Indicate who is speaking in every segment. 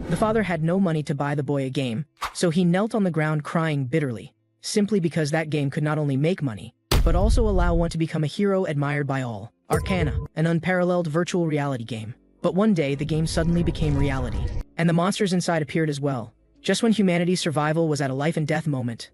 Speaker 1: The father had no money to buy the boy a game, so he knelt on the ground crying bitterly, simply because that game could not only make money, but also allow one to become a hero admired by all. Arcana, an unparalleled virtual reality game. But one day, the game suddenly became reality, and the monsters inside appeared as well. Just when humanity's survival was at a life-and-death moment,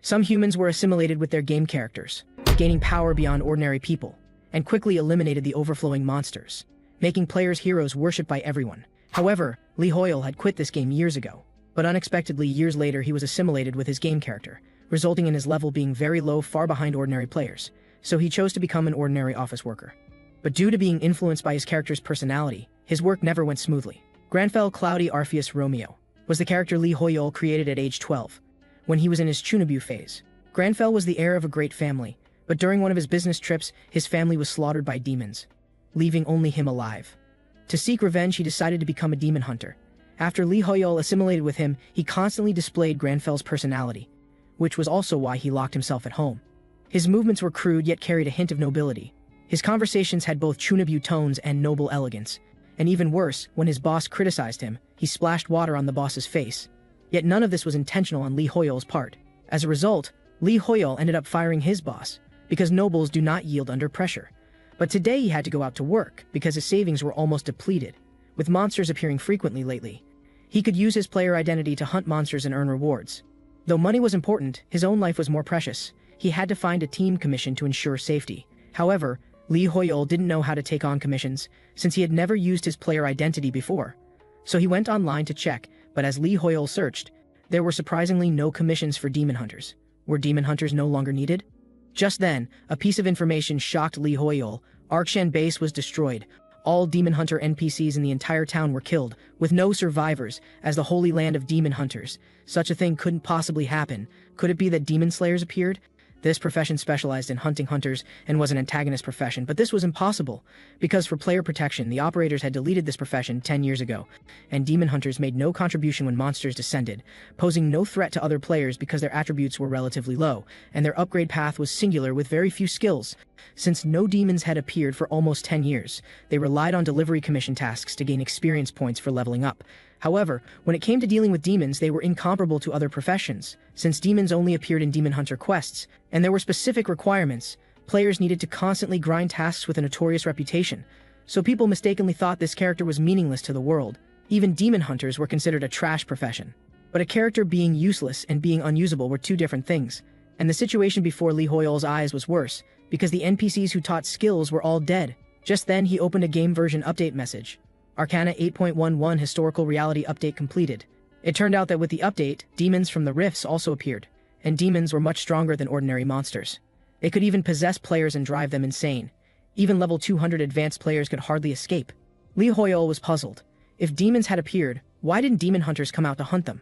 Speaker 1: some humans were assimilated with their game characters, gaining power beyond ordinary people, and quickly eliminated the overflowing monsters, making players heroes worshipped by everyone. However, Hoyol had quit this game years ago, but unexpectedly years later he was assimilated with his game character, resulting in his level being very low, far behind ordinary players, so he chose to become an ordinary office worker. But due to being influenced by his character's personality, his work never went smoothly. Granfell Cloudy Orpheus Romeo was the character Hoyol created at age 12, when he was in his Chunabu phase. Granfell was the heir of a great family, but during one of his business trips, his family was slaughtered by demons, leaving only him alive. To seek revenge, he decided to become a demon hunter. After Hoyol assimilated with him, he constantly displayed Granfell's personality, which was also why he locked himself at home. His movements were crude yet carried a hint of nobility. His conversations had both Chunabu tones and noble elegance. And even worse, when his boss criticized him, he splashed water on the boss's face. Yet none of this was intentional on Hoyol's part. As a result, Hoyol ended up firing his boss, because nobles do not yield under pressure. But today he had to go out to work, because his savings were almost depleted, with monsters appearing frequently lately. He could use his player identity to hunt monsters and earn rewards. Though money was important, his own life was more precious. He had to find a team commission to ensure safety. However, Hoyol didn't know how to take on commissions, since he had never used his player identity before. So he went online to check, but as Hoyol searched, there were surprisingly no commissions for demon hunters. Were demon hunters no longer needed? Just then, a piece of information shocked Hoyol. Arshan base was destroyed. All demon hunter NPCs in the entire town were killed, with no survivors, as the holy land of demon hunters. Such a thing couldn't possibly happen. Could it be that demon slayers appeared? This profession specialized in hunting hunters and was an antagonist profession, but this was impossible, because for player protection, the operators had deleted this profession 10 years ago, and demon hunters made no contribution when monsters descended, posing no threat to other players because their attributes were relatively low, and their upgrade path was singular with very few skills. Since no demons had appeared for almost 10 years, they relied on delivery commission tasks to gain experience points for leveling up. However, when it came to dealing with demons, they were incomparable to other professions, since demons only appeared in demon hunter quests, and there were specific requirements. Players needed to constantly grind tasks with a notorious reputation, so people mistakenly thought this character was meaningless to the world. Even demon hunters were considered a trash profession. But a character being useless and being unusable were two different things, and the situation before Hoyol's eyes was worse, because the NPCs who taught skills were all dead. Just then he opened a game version update message. Arcana 8.11 Historical Reality Update completed. It turned out that with the update, demons from the rifts also appeared, and demons were much stronger than ordinary monsters. They could even possess players and drive them insane. Even level 200 advanced players could hardly escape. Hoyol was puzzled. If demons had appeared, why didn't demon hunters come out to hunt them?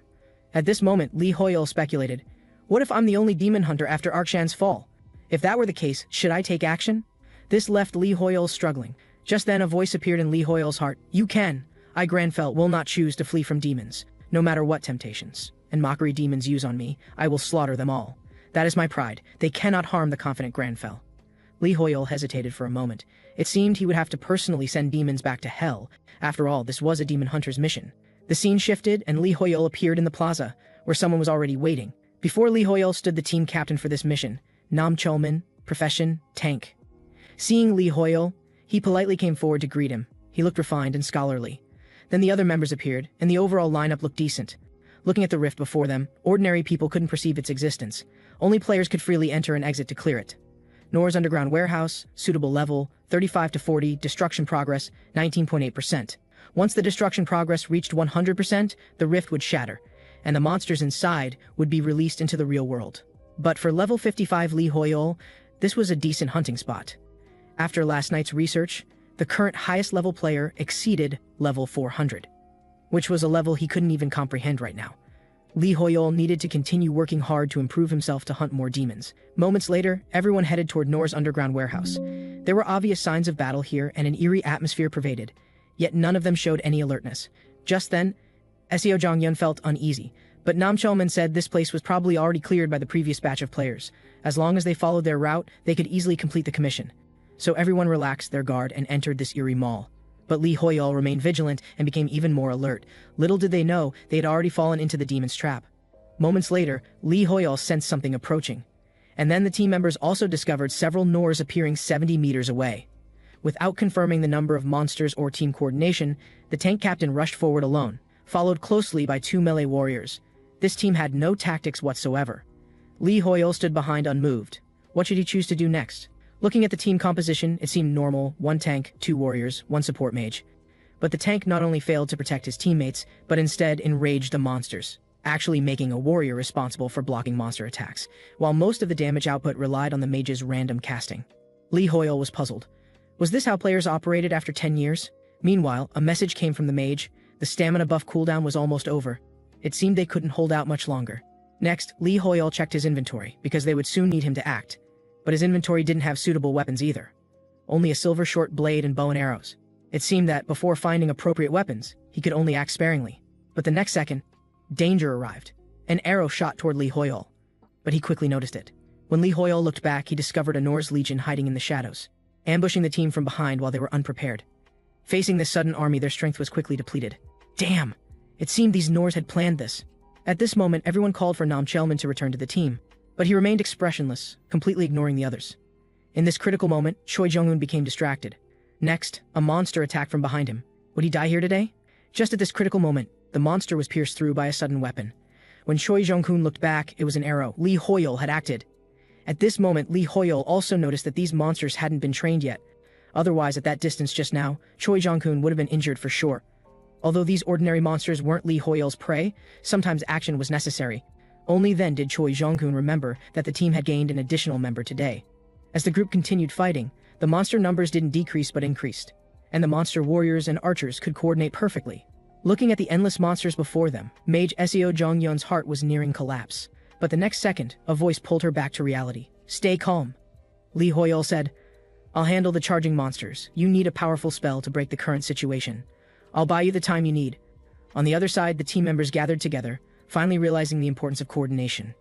Speaker 1: At this moment, Hoyol speculated, what if I'm the only demon hunter after Arshan's fall? If that were the case, should I take action? This left Hoyol struggling. Just then a voice appeared in Hoyol's heart. You can. I, Granfell, will not choose to flee from demons, no matter what temptations and mockery demons use on me. I will slaughter them all. That is my pride. They cannot harm the confident Granfell. Hoyol hesitated for a moment. It seemed he would have to personally send demons back to hell. After all, this was a demon hunter's mission. The scene shifted, and Hoyol appeared in the plaza, where someone was already waiting. Before Hoyol stood the team captain for this mission, Nam Cholman, profession, tank. Seeing Hoyol, he politely came forward to greet him. He looked refined and scholarly. Then the other members appeared, and the overall lineup looked decent. Looking at the rift before them, ordinary people couldn't perceive its existence. Only players could freely enter and exit to clear it. Nor's underground warehouse, suitable level, 35 to 40, destruction progress, 19.8%. Once the destruction progress reached 100%, the rift would shatter, and the monsters inside would be released into the real world. But for level 55 Hoyol, this was a decent hunting spot. After last night's research, the current highest level player exceeded level 400, which was a level he couldn't even comprehend right now. Hoyol needed to continue working hard to improve himself to hunt more demons. Moments later, everyone headed toward Nor's underground warehouse. There were obvious signs of battle here and an eerie atmosphere pervaded, yet none of them showed any alertness. Just then, Seo Jongyun felt uneasy, but Nam Cholman said this place was probably already cleared by the previous batch of players. As long as they followed their route, they could easily complete the commission. So everyone relaxed their guard and entered this eerie mall. But Lee Hoyol remained vigilant and became even more alert. Little did they know, they had already fallen into the demon's trap. Moments later, Lee Hoyol sensed something approaching. And then the team members also discovered several Nors appearing 70 meters away. Without confirming the number of monsters or team coordination, the tank captain rushed forward alone, followed closely by 2 melee warriors. This team had no tactics whatsoever. Lee Hoyol stood behind unmoved. What should he choose to do next? Looking at the team composition, it seemed normal: 1 tank, 2 warriors, 1 support mage. But the tank not only failed to protect his teammates, but instead enraged the monsters, actually making a warrior responsible for blocking monster attacks, while most of the damage output relied on the mage's random casting. Lee Hoyol was puzzled. Was this how players operated after 10 years? Meanwhile, a message came from the mage. The stamina buff cooldown was almost over. It seemed they couldn't hold out much longer. Next, Lee Hoyol checked his inventory, because they would soon need him to act. But his inventory didn't have suitable weapons either. Only a silver short blade and bow and arrows. It seemed that, before finding appropriate weapons, he could only act sparingly. But the next second, danger arrived. An arrow shot toward Lee Hoyol. But he quickly noticed it. When Lee Hoyol looked back, he discovered a Norse legion hiding in the shadows, ambushing the team from behind while they were unprepared. Facing this sudden army, their strength was quickly depleted. Damn! It seemed these Norse had planned this. At this moment, everyone called for Nam Chelman to return to the team, but he remained expressionless, completely ignoring the others. In this critical moment, Choi Jong-un became distracted. Next, a monster attacked from behind him. Would he die here today? Just at this critical moment, the monster was pierced through by a sudden weapon. When Choi Jong-un looked back, it was an arrow. Lee Hoyol had acted. At this moment, Lee Hoyol also noticed that these monsters hadn't been trained yet. Otherwise, at that distance just now, Choi Jong-un would have been injured for sure. Although these ordinary monsters weren't Lee Hoyol's prey, sometimes action was necessary. Only then did Choi Jong-un remember that the team had gained an additional member today. As the group continued fighting, the monster numbers didn't decrease but increased, and the monster warriors and archers could coordinate perfectly. Looking at the endless monsters before them, Mage Seo Jong-yeon's heart was nearing collapse. But the next second, a voice pulled her back to reality. Stay calm. Lee Hoyol said, I'll handle the charging monsters. You need a powerful spell to break the current situation. I'll buy you the time you need. On the other side, the team members gathered together, finally realizing the importance of coordination.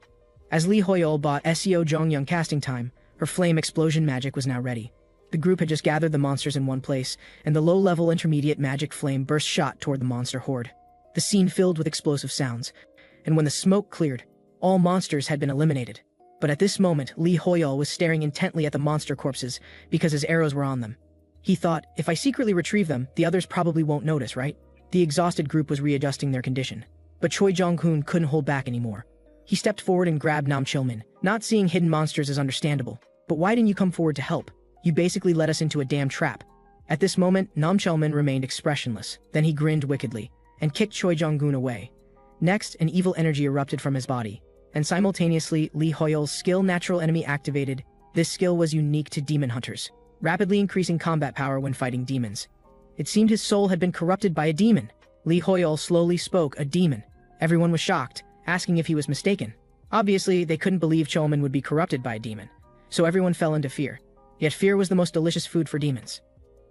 Speaker 1: As Lee Hoyol bought Seo Jong-yeon casting time, her flame explosion magic was now ready. The group had just gathered the monsters in one place, and the low-level intermediate magic flame burst shot toward the monster horde. The scene filled with explosive sounds, and when the smoke cleared, all monsters had been eliminated. But at this moment, Lee Hoyol was staring intently at the monster corpses because his arrows were on them. He thought, if I secretly retrieve them, the others probably won't notice, right? The exhausted group was readjusting their condition. But Choi Jong-un couldn't hold back anymore. He stepped forward and grabbed Nam Chilmin. Not seeing hidden monsters is understandable, but why didn't you come forward to help? You basically led us into a damn trap. At this moment, Nam Chilmin remained expressionless. Then he grinned wickedly and kicked Choi Jong-un away. Next, an evil energy erupted from his body, and simultaneously, Lee Hoyol's skill natural enemy activated. This skill was unique to demon hunters, rapidly increasing combat power when fighting demons. It seemed his soul had been corrupted by a demon. Lee Hoyol slowly spoke, a demon. Everyone was shocked, asking if he was mistaken. Obviously, they couldn't believe Cholman would be corrupted by a demon, so everyone fell into fear. Yet fear was the most delicious food for demons.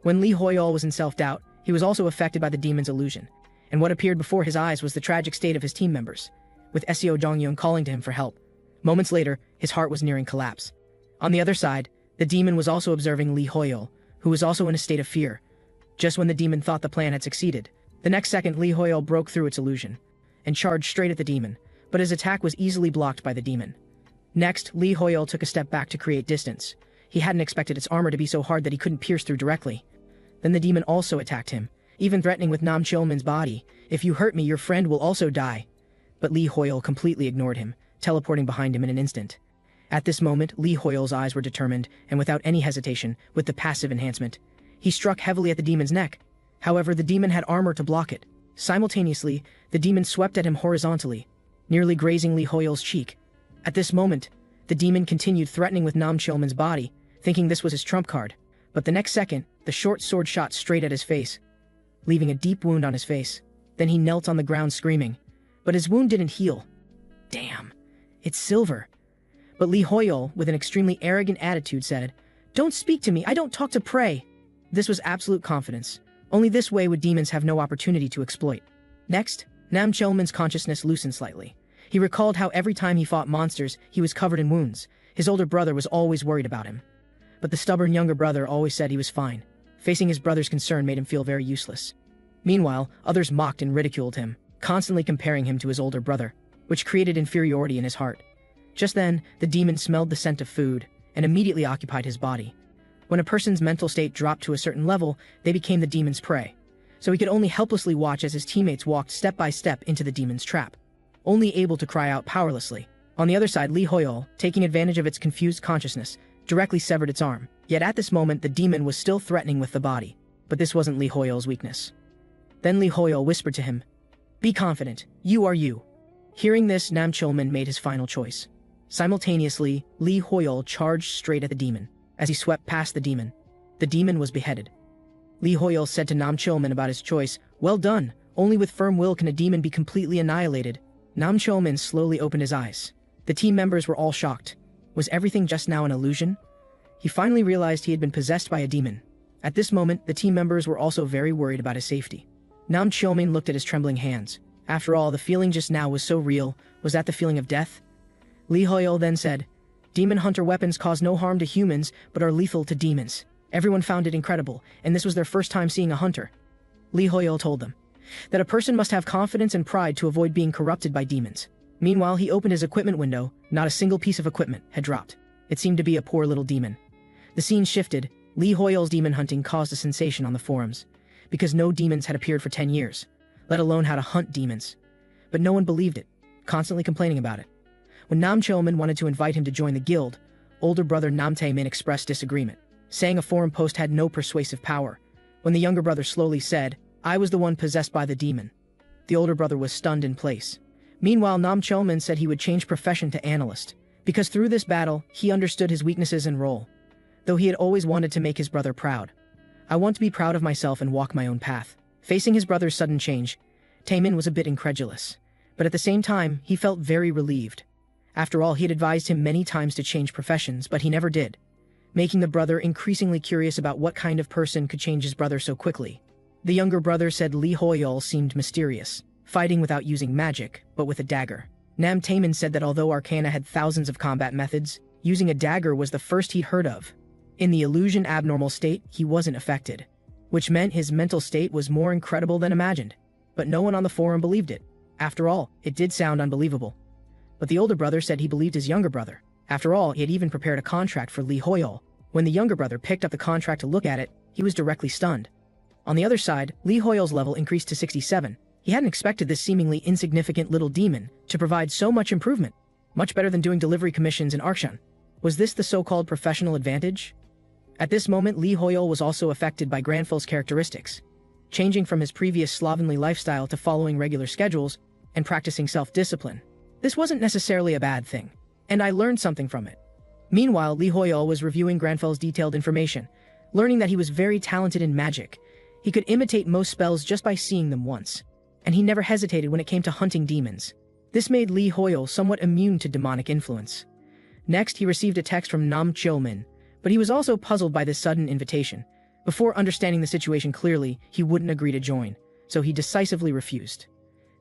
Speaker 1: When Lee Hoyol was in self-doubt, he was also affected by the demon's illusion, and what appeared before his eyes was the tragic state of his team members, with Seo Jong-yeon calling to him for help. Moments later, his heart was nearing collapse. On the other side, the demon was also observing Lee Hoyol, who was also in a state of fear. Just when the demon thought the plan had succeeded, the next second Lee Hoyol broke through its illusion and charged straight at the demon, but his attack was easily blocked by the demon. Next, Lee Hoyol took a step back to create distance. He hadn't expected its armor to be so hard that he couldn't pierce through directly. Then the demon also attacked him, even threatening with Nam Chilmin's body. If you hurt me, your friend will also die. But Lee Hoyol completely ignored him, teleporting behind him in an instant. At this moment, Lee Hoyol's eyes were determined, and without any hesitation, with the passive enhancement, he struck heavily at the demon's neck. However, the demon had armor to block it. Simultaneously, the demon swept at him horizontally, nearly grazing Lee Hoyol's cheek. At this moment, the demon continued threatening with Nam Chilmin's body, thinking this was his trump card. But the next second, the short sword shot straight at his face, leaving a deep wound on his face. Then he knelt on the ground screaming. But his wound didn't heal. Damn, it's silver. But Lee Hoyol, with an extremely arrogant attitude, said, "Don't speak to me, I don't talk to prey." This was absolute confidence. Only this way would demons have no opportunity to exploit. Next, Nam Chilmin's consciousness loosened slightly. He recalled how every time he fought monsters, he was covered in wounds. His older brother was always worried about him. But the stubborn younger brother always said he was fine. Facing his brother's concern made him feel very useless. Meanwhile, others mocked and ridiculed him, constantly comparing him to his older brother, which created inferiority in his heart. Just then, the demon smelled the scent of food and immediately occupied his body. When a person's mental state dropped to a certain level, they became the demon's prey. So he could only helplessly watch as his teammates walked step by step into the demon's trap, only able to cry out powerlessly. On the other side, Hoyol, taking advantage of its confused consciousness, directly severed its arm. Yet at this moment, the demon was still threatening with the body. But this wasn't Hoyol's weakness. Then Hoyol whispered to him, "Be confident, you are you." Hearing this, Nam Chulman made his final choice. Simultaneously, Hoyol charged straight at the demon. As he swept past the demon was beheaded. Hoyol said to Nam Chulman about his choice, "Well done, only with firm will can a demon be completely annihilated." Nam Chulman slowly opened his eyes. The team members were all shocked. Was everything just now an illusion? He finally realized he had been possessed by a demon. At this moment, the team members were also very worried about his safety. Nam Chulman looked at his trembling hands. After all, the feeling just now was so real. Was that the feeling of death? Hoyol then said, "Demon hunter weapons cause no harm to humans, but are lethal to demons." Everyone found it incredible, and this was their first time seeing a hunter. Hoyol told them that a person must have confidence and pride to avoid being corrupted by demons. Meanwhile, he opened his equipment window. Not a single piece of equipment had dropped. It seemed to be a poor little demon. The scene shifted. Hoyol's demon hunting caused a sensation on the forums, because no demons had appeared for 10 years, let alone how to hunt demons. But no one believed it, constantly complaining about it. When Nam Chulman wanted to invite him to join the guild, older brother Nam Tae-min expressed disagreement, saying a forum post had no persuasive power. When the younger brother slowly said, "I was the one possessed by the demon," the older brother was stunned in place. Meanwhile, Nam Chulman said he would change profession to analyst, because through this battle, he understood his weaknesses and role. Though he had always wanted to make his brother proud. "I want to be proud of myself and walk my own path." Facing his brother's sudden change, Taemin was a bit incredulous, but at the same time, he felt very relieved. After all, he had advised him many times to change professions, but he never did, making the brother increasingly curious about what kind of person could change his brother so quickly. The younger brother said Hoyol seemed mysterious, fighting without using magic, but with a dagger. Nam Taemin said that although Arcana had thousands of combat methods, using a dagger was the first he'd heard of. In the illusion abnormal state, he wasn't affected, which meant his mental state was more incredible than imagined. But no one on the forum believed it. After all, it did sound unbelievable. But the older brother said he believed his younger brother. After all, he had even prepared a contract for Hoyol. When the younger brother picked up the contract to look at it, he was directly stunned. On the other side, Hoyol's level increased to 67. He hadn't expected this seemingly insignificant little demon to provide so much improvement. Much better than doing delivery commissions in Arshan. Was this the so-called professional advantage? At this moment, Hoyol was also affected by Granfell's characteristics, changing from his previous slovenly lifestyle to following regular schedules and practicing self-discipline. This wasn't necessarily a bad thing, and I learned something from it. Meanwhile, Hoyol was reviewing Granfell's detailed information, learning that he was very talented in magic. He could imitate most spells just by seeing them once, and he never hesitated when it came to hunting demons. This made Hoyol somewhat immune to demonic influence. Next, he received a text from Nam Chulman, but he was also puzzled by this sudden invitation. Before understanding the situation clearly, he wouldn't agree to join, so he decisively refused.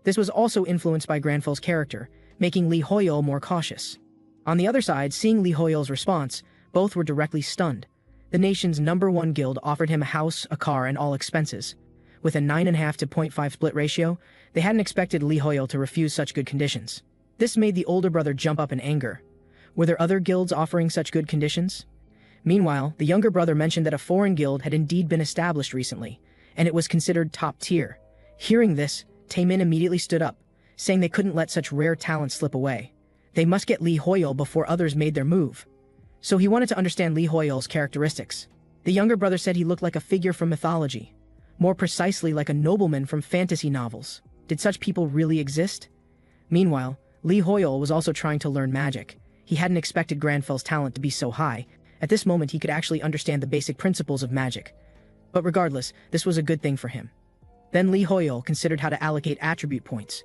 Speaker 1: This was also influenced by Granfell's character, making Hoyol more cautious. On the other side, seeing Hoyol's response, both were directly stunned. The nation's #1 guild offered him a house, a car, and all expenses. With a 9.5 to 0.5 split ratio, they hadn't expected Hoyol to refuse such good conditions. This made the older brother jump up in anger. Were there other guilds offering such good conditions? Meanwhile, the younger brother mentioned that a foreign guild had indeed been established recently, and it was considered top tier. Hearing this, Taemin immediately stood up, saying they couldn't let such rare talent slip away. They must get Hoyol before others made their move. So he wanted to understand Hoyol's characteristics. The younger brother said he looked like a figure from mythology, more precisely like a nobleman from fantasy novels. Did such people really exist? Meanwhile, Hoyol was also trying to learn magic. He hadn't expected Granfell's talent to be so high. At this moment, he could actually understand the basic principles of magic. But regardless, this was a good thing for him. Then Hoyol considered how to allocate attribute points,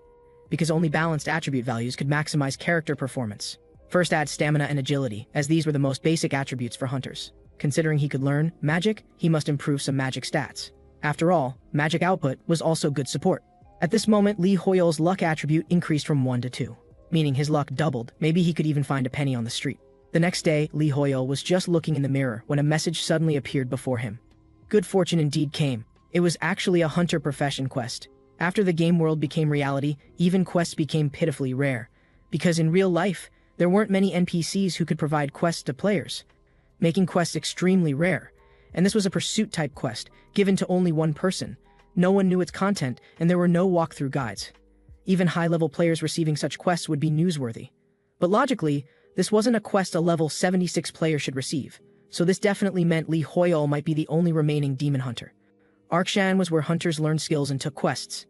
Speaker 1: because only balanced attribute values could maximize character performance. First, add stamina and agility, as these were the most basic attributes for hunters. Considering he could learn magic, he must improve some magic stats. After all, magic output was also good support. At this moment, Hoyol's luck attribute increased from 1 to 2, meaning his luck doubled. Maybe he could even find a penny on the street. The next day, Hoyol was just looking in the mirror when a message suddenly appeared before him. good fortune indeed came. It was actually a hunter profession quest. After the game world became reality, even quests became pitifully rare. Because in real life, there weren't many NPCs who could provide quests to players, making quests extremely rare. And this was a pursuit-type quest, given to only one person. No one knew its content, and there were no walkthrough guides. Even high-level players receiving such quests would be newsworthy. But logically, this wasn't a quest a level 76 player should receive, so this definitely meant Hoyol might be the only remaining demon hunter. Arshan was where hunters learned skills and took quests.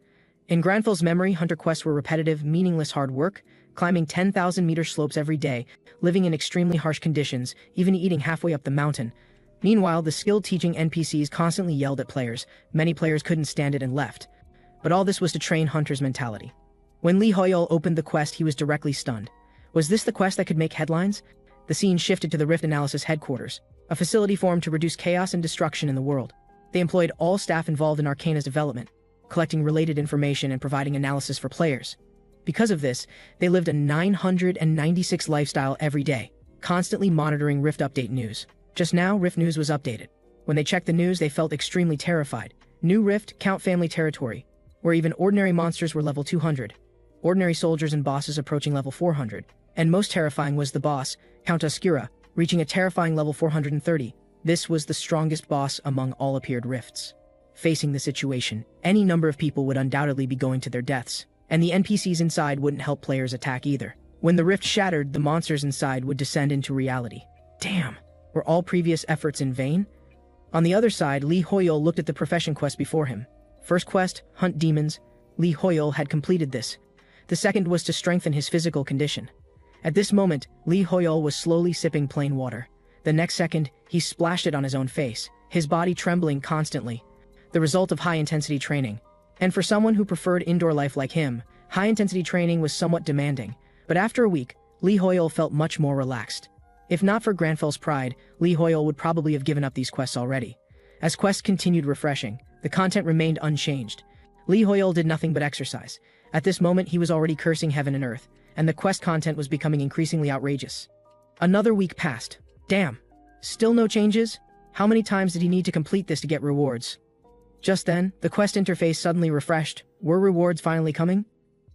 Speaker 1: In Granfel's memory, hunter quests were repetitive, meaningless hard work, climbing 10,000-meter slopes every day, living in extremely harsh conditions, even eating halfway up the mountain. Meanwhile, the skilled teaching NPCs constantly yelled at players. Many players couldn't stand it and left. But all this was to train hunters' mentality. When Hoyol opened the quest, he was directly stunned. Was this the quest that could make headlines? The scene shifted to the Rift Analysis headquarters, a facility formed to reduce chaos and destruction in the world. They employed all staff involved in Arcana's development, collecting related information and providing analysis for players. Because of this, they lived a 996 lifestyle every day, constantly monitoring Rift update news. Just now, Rift news was updated. When they checked the news, they felt extremely terrified. New Rift, Count family territory, where even ordinary monsters were level 200, ordinary soldiers and bosses approaching level 400, and most terrifying was the boss, Count Oscura, reaching a terrifying level 430. This was the strongest boss among all appeared rifts. Facing the situation, any number of people would undoubtedly be going to their deaths, and the NPCs inside wouldn't help players attack either. When the rift shattered, the monsters inside would descend into reality. Damn, were all previous efforts in vain? On the other side, Hoyol looked at the profession quest before him. First quest, hunt demons. Hoyol had completed this. The second was to strengthen his physical condition. At this moment, Hoyol was slowly sipping plain water. The next second, he splashed it on his own face, his body trembling constantly. The result of high-intensity training. And for someone who preferred indoor life like him, high-intensity training was somewhat demanding. But after a week, Hoyol felt much more relaxed. If not for Granfel's pride, Hoyol would probably have given up these quests already. As quests continued refreshing, the content remained unchanged. Hoyol did nothing but exercise. At this moment, he was already cursing heaven and earth, and the quest content was becoming increasingly outrageous. Another week passed. Damn. Still no changes? How many times did he need to complete this to get rewards? Just then, the quest interface suddenly refreshed. Were rewards finally coming?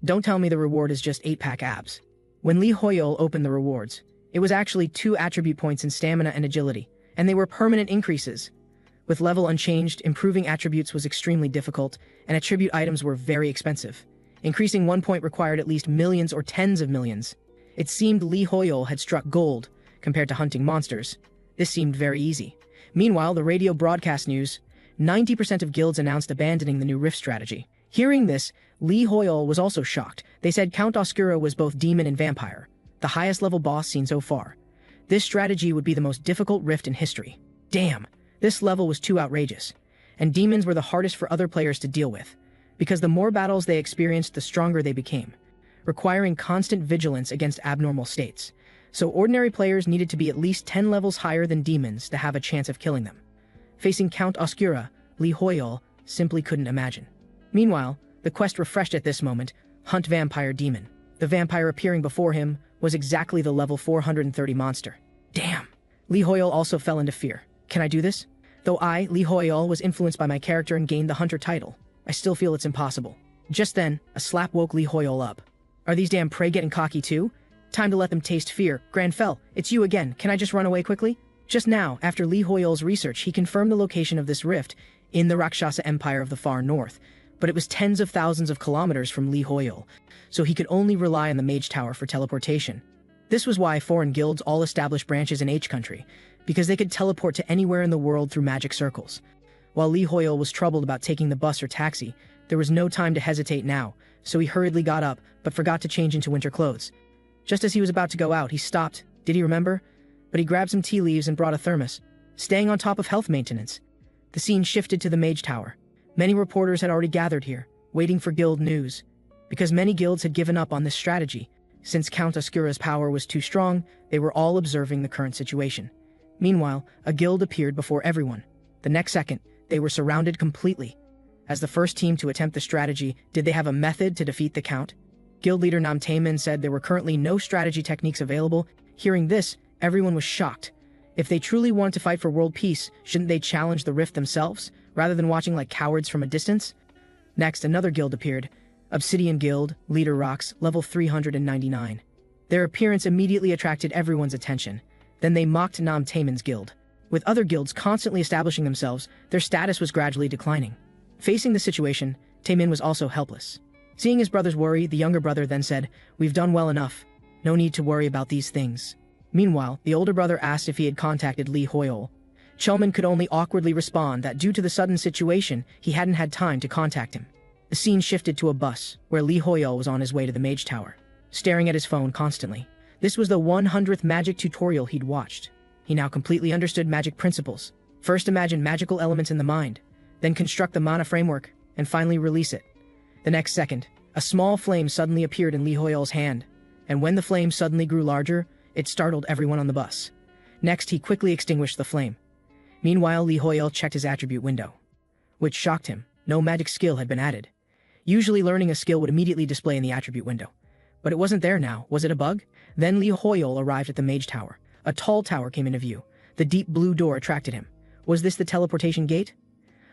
Speaker 1: Don't tell me the reward is just 8-pack abs. When Hoyol opened the rewards, it was actually 2 attribute points in stamina and agility, and they were permanent increases. With level unchanged, improving attributes was extremely difficult, and attribute items were very expensive. Increasing 1 point required at least millions or tens of millions. It seemed Hoyol had struck gold, compared to hunting monsters. This seemed very easy. Meanwhile, the radio broadcast news, 90% of guilds announced abandoning the new Rift strategy. Hearing this, Hoyol was also shocked. They said Count Oscura was both demon and vampire, the highest level boss seen so far. This strategy would be the most difficult Rift in history. Damn, this level was too outrageous. And demons were the hardest for other players to deal with, because the more battles they experienced, the stronger they became, requiring constant vigilance against abnormal states. So ordinary players needed to be at least 10 levels higher than demons to have a chance of killing them. Facing Count Oscura, Hoyol simply couldn't imagine. Meanwhile, the quest refreshed at this moment, Hunt Vampire Demon. The vampire appearing before him was exactly the level 430 monster. Damn! Hoyol also fell into fear. Can I do this? Though I, Hoyol, was influenced by my character and gained the hunter title, I still feel it's impossible. Just then, a slap woke Hoyol up. Are these damn prey getting cocky too? Time to let them taste fear. Granfell, it's you again. Can I just run away quickly? Just now, after Hoyol's research, he confirmed the location of this rift in the Rakshasa Empire of the far north, but it was tens of thousands of kilometers from Hoyol, so he could only rely on the Mage Tower for teleportation. This was why foreign guilds all established branches in H country, because they could teleport to anywhere in the world through magic circles. While Hoyol was troubled about taking the bus or taxi, there was no time to hesitate now, so he hurriedly got up, but forgot to change into winter clothes. Just as he was about to go out, he stopped. Did he remember? But he grabbed some tea leaves and brought a thermos, staying on top of health maintenance. The scene shifted to the Mage Tower. Many reporters had already gathered here, waiting for guild news. Because many guilds had given up on this strategy, since Count Oscura's power was too strong, they were all observing the current situation. Meanwhile, a guild appeared before everyone. The next second, they were surrounded completely. As the first team to attempt the strategy, did they have a method to defeat the Count? Guild leader Namtaemin said there were currently no strategy techniques available. Hearing this, everyone was shocked. If they truly wanted to fight for world peace, shouldn't they challenge the rift themselves, rather than watching like cowards from a distance? Next, another guild appeared. Obsidian Guild, Leader Rocks, level 399. Their appearance immediately attracted everyone's attention. Then they mocked Nam Taemin's guild. With other guilds constantly establishing themselves, their status was gradually declining. Facing the situation, Taemin was also helpless. Seeing his brother's worry, the younger brother then said, "We've done well enough. No need to worry about these things." Meanwhile, the older brother asked if he had contacted Lee Hoyol. Chelman could only awkwardly respond that due to the sudden situation, he hadn't had time to contact him. The scene shifted to a bus, where Lee Hoyol was on his way to the Mage Tower, staring at his phone constantly. This was the 100th magic tutorial he'd watched. He now completely understood magic principles. First imagine magical elements in the mind, then construct the mana framework, and finally release it. The next second, a small flame suddenly appeared in Lee Hoyol's hand, and when the flame suddenly grew larger, it startled everyone on the bus. Next, he quickly extinguished the flame. Meanwhile, Lee Hoyol checked his attribute window, which shocked him. No magic skill had been added. Usually learning a skill would immediately display in the attribute window. But it wasn't there now. Was it a bug? Then Lee Hoyol arrived at the Mage Tower. A tall tower came into view. The deep blue door attracted him. Was this the teleportation gate?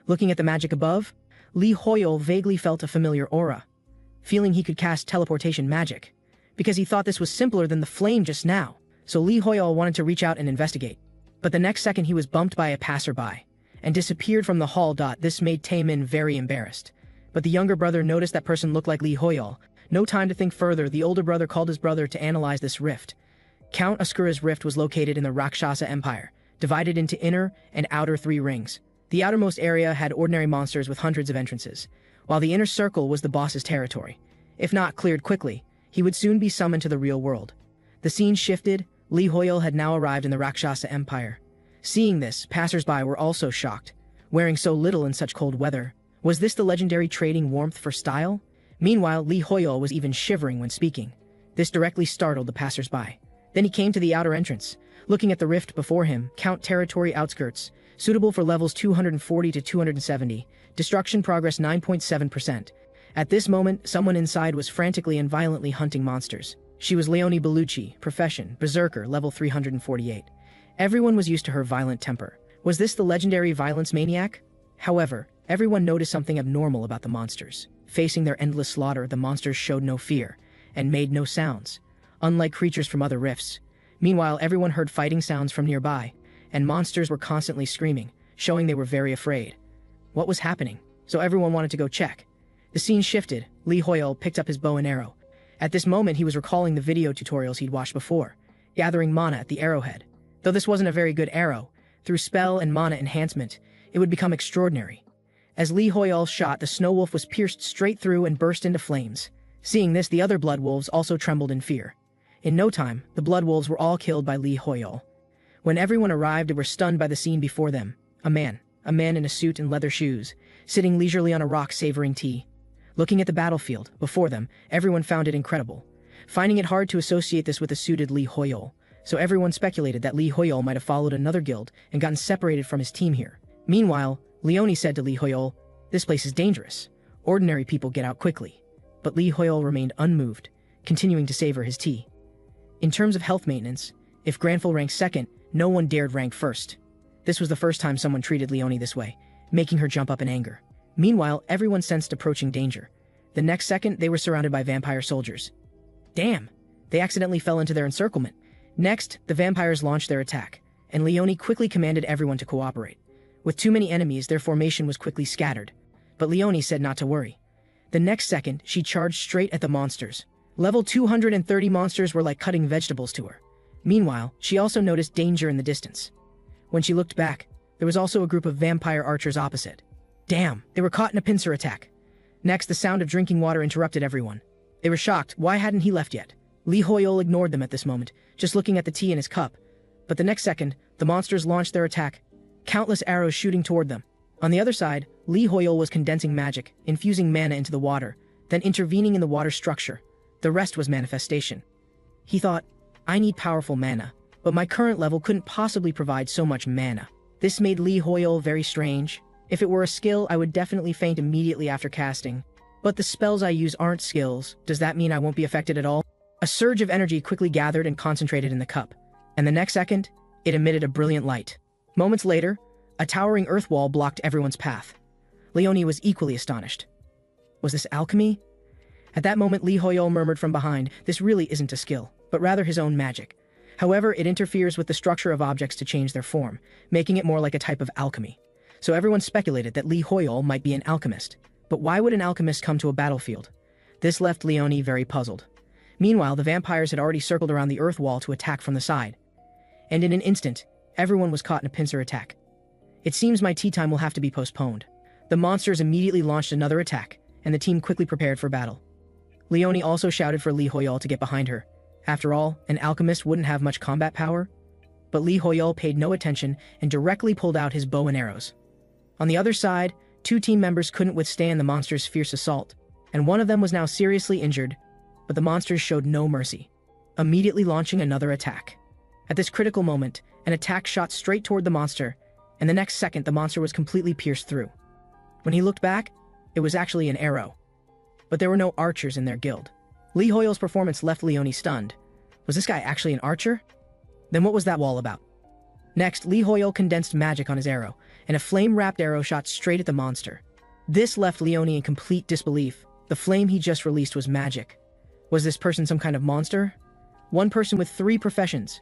Speaker 1: Looking at the magic above, Lee Hoyol vaguely felt a familiar aura, feeling he could cast teleportation magic, because he thought this was simpler than the flame just now. So Lee Hoyol wanted to reach out and investigate. But the next second he was bumped by a passerby and disappeared from the hall. This made Taemin very embarrassed. But the younger brother noticed that person looked like Lee Hoyol. No time to think further, the older brother called his brother to analyze this rift. Count Askura's rift was located in the Rakshasa Empire, divided into inner and outer 3 rings. The outermost area had ordinary monsters with hundreds of entrances, while the inner circle was the boss's territory. If not cleared quickly, he would soon be summoned to the real world. The scene shifted. Lee Hoyol had now arrived in the Rakshasa Empire. Seeing this, passers-by were also shocked. Wearing so little in such cold weather, was this the legendary trading warmth for style? Meanwhile, Lee Hoyol was even shivering when speaking. This directly startled the passers-by. Then he came to the outer entrance. Looking at the rift before him, count territory outskirts, suitable for levels 240 to 270, destruction progress 9.7%. At this moment, someone inside was frantically and violently hunting monsters. She was Leoni Bellucci, profession, berserker, level 348. Everyone was used to her violent temper. Was this the legendary violence maniac? However, everyone noticed something abnormal about the monsters. Facing their endless slaughter, the monsters showed no fear and made no sounds, unlike creatures from other rifts. Meanwhile, everyone heard fighting sounds from nearby, and monsters were constantly screaming, showing they were very afraid. What was happening? So everyone wanted to go check. The scene shifted. Lee Hoyol picked up his bow and arrow. At this moment, he was recalling the video tutorials he'd watched before, gathering mana at the arrowhead. Though this wasn't a very good arrow, through spell and mana enhancement, it would become extraordinary. As Lee Hoyol shot, the snow wolf was pierced straight through and burst into flames. Seeing this, the other blood wolves also trembled in fear. In no time, the blood wolves were all killed by Lee Hoyol. When everyone arrived, they were stunned by the scene before them. A man in a suit and leather shoes, sitting leisurely on a rock savoring tea. Looking at the battlefield before them, everyone found it incredible, finding it hard to associate this with a suited Lee Hoyol. So everyone speculated that Lee Hoyol might have followed another guild and gotten separated from his team here. Meanwhile, Leoni said to Lee Hoyol, "This place is dangerous. Ordinary people get out quickly." But Lee Hoyol remained unmoved, continuing to savor his tea. In terms of health maintenance, if Granful ranked second, no one dared rank first. This was the first time someone treated Leoni this way, making her jump up in anger. Meanwhile, everyone sensed approaching danger. The next second, they were surrounded by vampire soldiers. Damn! They accidentally fell into their encirclement. Next, the vampires launched their attack, and Leoni quickly commanded everyone to cooperate. With too many enemies, their formation was quickly scattered. But Leoni said not to worry. The next second, she charged straight at the monsters. Level 230 monsters were like cutting vegetables to her. Meanwhile, she also noticed danger in the distance. When she looked back, there was also a group of vampire archers opposite. Damn, they were caught in a pincer attack. Next, the sound of drinking water interrupted everyone. They were shocked. Why hadn't he left yet? Lee Hoyol ignored them at this moment, just looking at the tea in his cup. But the next second, the monsters launched their attack, countless arrows shooting toward them. On the other side, Lee Hoyol was condensing magic, infusing mana into the water, then intervening in the water structure. The rest was manifestation. He thought, I need powerful mana, but my current level couldn't possibly provide so much mana. This made Lee Hoyol very strange. If it were a skill, I would definitely faint immediately after casting. But the spells I use aren't skills. Does that mean I won't be affected at all? A surge of energy quickly gathered and concentrated in the cup. And the next second, It emitted a brilliant light. Moments later, a towering earth wall blocked everyone's path. Leoni was equally astonished. Was this alchemy? At that moment, Lee Hoyol murmured from behind, this really isn't a skill, but rather his own magic. However, it interferes with the structure of objects to change their form, making it more like a type of alchemy. So everyone speculated that Lee Hoyol might be an alchemist. But why would an alchemist come to a battlefield? This left Leoni very puzzled. Meanwhile, the vampires had already circled around the earth wall to attack from the side. And in an instant, everyone was caught in a pincer attack. It seems my tea time will have to be postponed. The monsters immediately launched another attack, and the team quickly prepared for battle. Leoni also shouted for Lee Hoyol to get behind her. After all, an alchemist wouldn't have much combat power. But Lee Hoyol paid no attention and directly pulled out his bow and arrows. On the other side, 2 team members couldn't withstand the monsters' fierce assault, and one of them was now seriously injured, but the monsters showed no mercy, immediately launching another attack. At this critical moment, an attack shot straight toward the monster, and the next second the monster was completely pierced through. When he looked back, it was actually an arrow. But there were no archers in their guild. Lee Hoyol's performance left Leoni stunned. Was this guy actually an archer? Then what was that wall about? Next, Lee Hoyol condensed magic on his arrow, and a flame-wrapped arrow shot straight at the monster. This left Leoni in complete disbelief. The flame he just released was magic. Was this person some kind of monster? One person with 3 professions.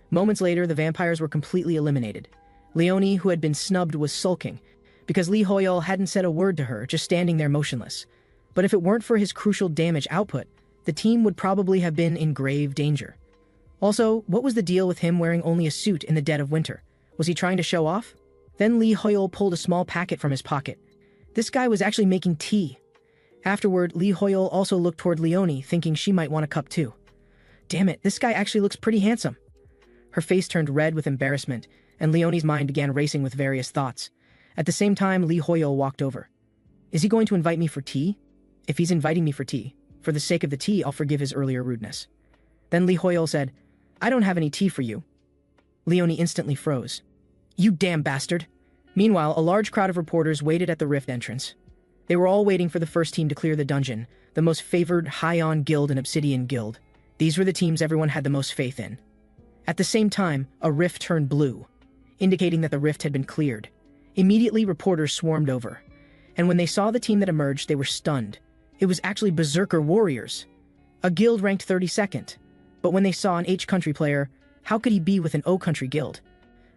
Speaker 1: Moments later, the vampires were completely eliminated. Leoni, who had been snubbed, was sulking, because Lee Hoyol hadn't said a word to her, just standing there motionless. But if it weren't for his crucial damage output, the team would probably have been in grave danger. Also, what was the deal with him wearing only a suit in the dead of winter? Was he trying to show off? Then Lee Hoyol pulled a small packet from his pocket. This guy was actually making tea. Afterward, Lee Hoyol also looked toward Leoni, thinking she might want a cup too. Damn it, this guy actually looks pretty handsome. Her face turned red with embarrassment, and Leoni's mind began racing with various thoughts. At the same time, Lee Hoyol walked over. Is he going to invite me for tea? If he's inviting me for tea, for the sake of the tea, I'll forgive his earlier rudeness. Then Lee Hoyol said, I don't have any tea for you. Leoni instantly froze. You damn bastard. Meanwhile, a large crowd of reporters waited at the rift entrance. They were all waiting for the first team to clear the dungeon, the most favored High-On Guild and Obsidian Guild. These were the teams everyone had the most faith in. At the same time, a rift turned blue, indicating that the rift had been cleared. Immediately, reporters swarmed over. And when they saw the team that emerged, they were stunned. It was actually Berserker Warriors, a guild ranked 32nd. But when they saw an H-country player, how could he be with an O-country guild?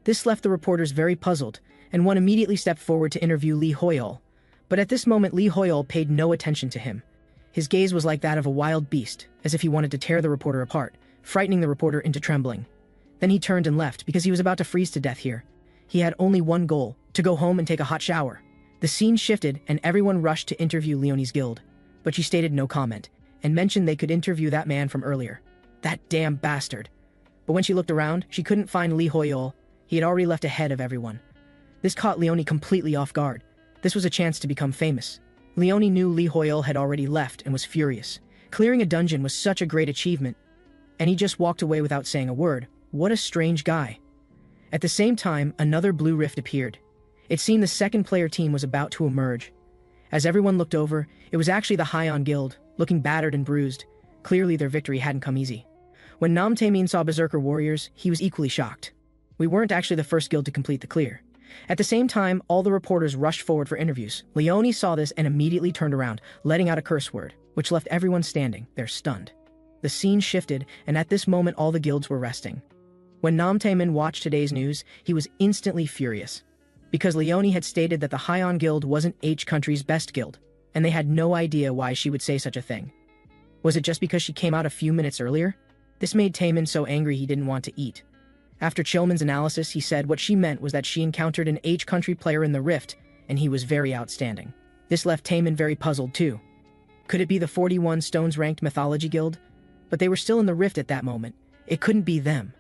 Speaker 1: This left the reporters very puzzled, and one immediately stepped forward to interview Lee Hoyol. But at this moment, Lee Hoyol paid no attention to him. His gaze was like that of a wild beast, as if he wanted to tear the reporter apart, frightening the reporter into trembling. Then he turned and left, because he was about to freeze to death here. He had only one goal, to go home and take a hot shower. The scene shifted, and everyone rushed to interview Leoni's guild. But she stated no comment, and mentioned they could interview that man from earlier. That damn bastard. But when she looked around, she couldn't find Lee Hoyol. He had already left ahead of everyone. This caught Leoni completely off guard. This was a chance to become famous. Leoni knew Lee Hoyol had already left and was furious. Clearing a dungeon was such a great achievement, and he just walked away without saying a word. What a strange guy. At the same time, another blue rift appeared. It seemed the second player team was about to emerge. As everyone looked over, it was actually the High-On Guild, looking battered and bruised. Clearly their victory hadn't come easy. When Nam Taemin saw Berserker Warriors, he was equally shocked. We weren't actually the first guild to complete the clear. At the same time, all the reporters rushed forward for interviews. Leoni saw this and immediately turned around, letting out a curse word, which left everyone standing there stunned. The scene shifted, and at this moment all the guilds were resting. When Nam Taemin watched today's news, he was instantly furious. Because Leoni had stated that the High-On Guild wasn't H-country's best guild, and they had no idea why she would say such a thing. Was it just because she came out a few minutes earlier? This made Taemin so angry he didn't want to eat. After Chilman's analysis, he said what she meant was that she encountered an H-country player in the rift, and he was very outstanding. This left Taemin very puzzled too. Could it be the 41 Stones-ranked Mythology Guild? But they were still in the rift at that moment. It couldn't be them.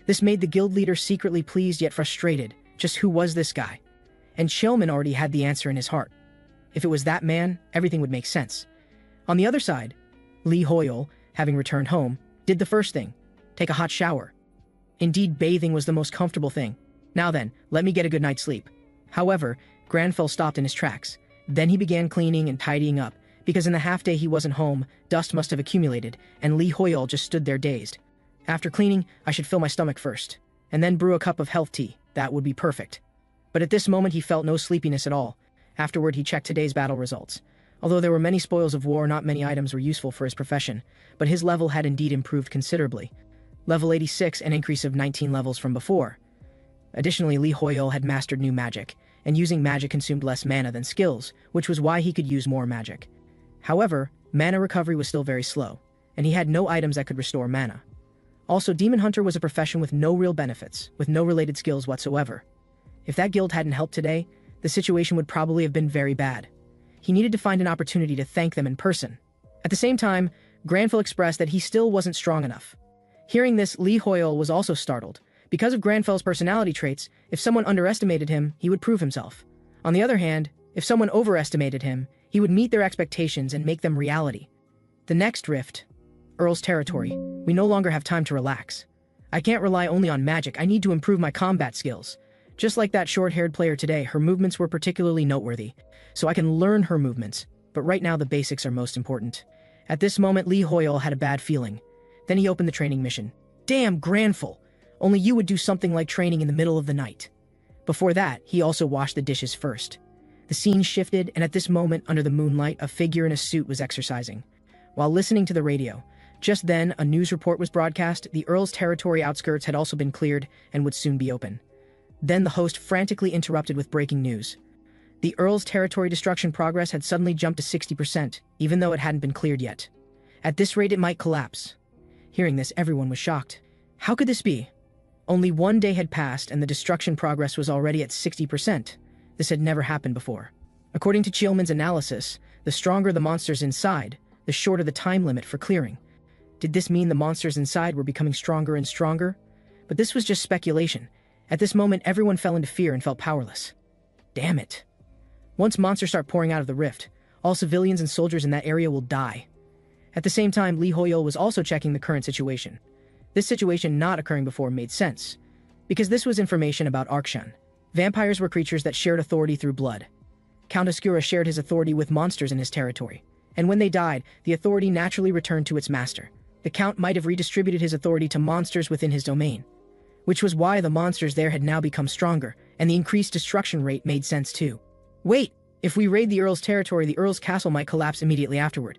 Speaker 1: This made the guild leader secretly pleased yet frustrated. Just who was this guy? And Chilman already had the answer in his heart. If it was that man, everything would make sense. On the other side, Lee Hoyol, having returned home, did the first thing, take a hot shower. Indeed, bathing was the most comfortable thing. Now then, let me get a good night's sleep. However, Granfell stopped in his tracks. Then he began cleaning and tidying up, because in the half day he wasn't home, dust must have accumulated, and Lee Hoyol just stood there dazed. After cleaning, I should fill my stomach first. and then brew a cup of health tea. That would be perfect. But at this moment he felt no sleepiness at all. Afterward he checked today's battle results. Although there were many spoils of war, not many items were useful for his profession, but his level had indeed improved considerably. Level 86, an increase of 19 levels from before. Additionally, Lee Hoyol had mastered new magic, and using magic consumed less mana than skills, which was why he could use more magic. However, mana recovery was still very slow, and he had no items that could restore mana. Also, Demon Hunter was a profession with no real benefits, with no related skills whatsoever. If that guild hadn't helped today, the situation would probably have been very bad. He needed to find an opportunity to thank them in person. At the same time, Granville expressed that he still wasn't strong enough. Hearing this, Lee Hoyol was also startled. Because of Granville's personality traits, if someone underestimated him, he would prove himself. On the other hand, if someone overestimated him, he would meet their expectations and make them reality. The next rift, Earl's territory. We no longer have time to relax. I can't rely only on magic, I need to improve my combat skills. Just like that short-haired player today, her movements were particularly noteworthy, so I can learn her movements, but right now the basics are most important. At this moment, Lee Hoyol had a bad feeling. Then he opened the training mission. Damn, Granville! Only you would do something like training in the middle of the night. Before that, he also washed the dishes first. The scene shifted, and at this moment, under the moonlight, a figure in a suit was exercising. While listening to the radio, just then, a news report was broadcast. The Earl's territory outskirts had also been cleared and would soon be open. Then the host frantically interrupted with breaking news. The Earl's territory destruction progress had suddenly jumped to 60%, even though it hadn't been cleared yet. At this rate, it might collapse. Hearing this, everyone was shocked. How could this be? Only one day had passed and the destruction progress was already at 60%. This had never happened before. According to Chielman's analysis, the stronger the monsters inside, the shorter the time limit for clearing. Did this mean the monsters inside were becoming stronger and stronger? But this was just speculation. At this moment, everyone fell into fear and felt powerless. Damn it. Once monsters start pouring out of the rift, all civilians and soldiers in that area will die. At the same time, Lee Hoyol was also checking the current situation. This situation not occurring before made sense, because this was information about Arshan. Vampires were creatures that shared authority through blood. Count Oscura shared his authority with monsters in his territory, and when they died, the authority naturally returned to its master. The Count might have redistributed his authority to monsters within his domain, which was why the monsters there had now become stronger, and the increased destruction rate made sense too. Wait, if we raid the Earl's territory, the Earl's castle might collapse immediately afterward.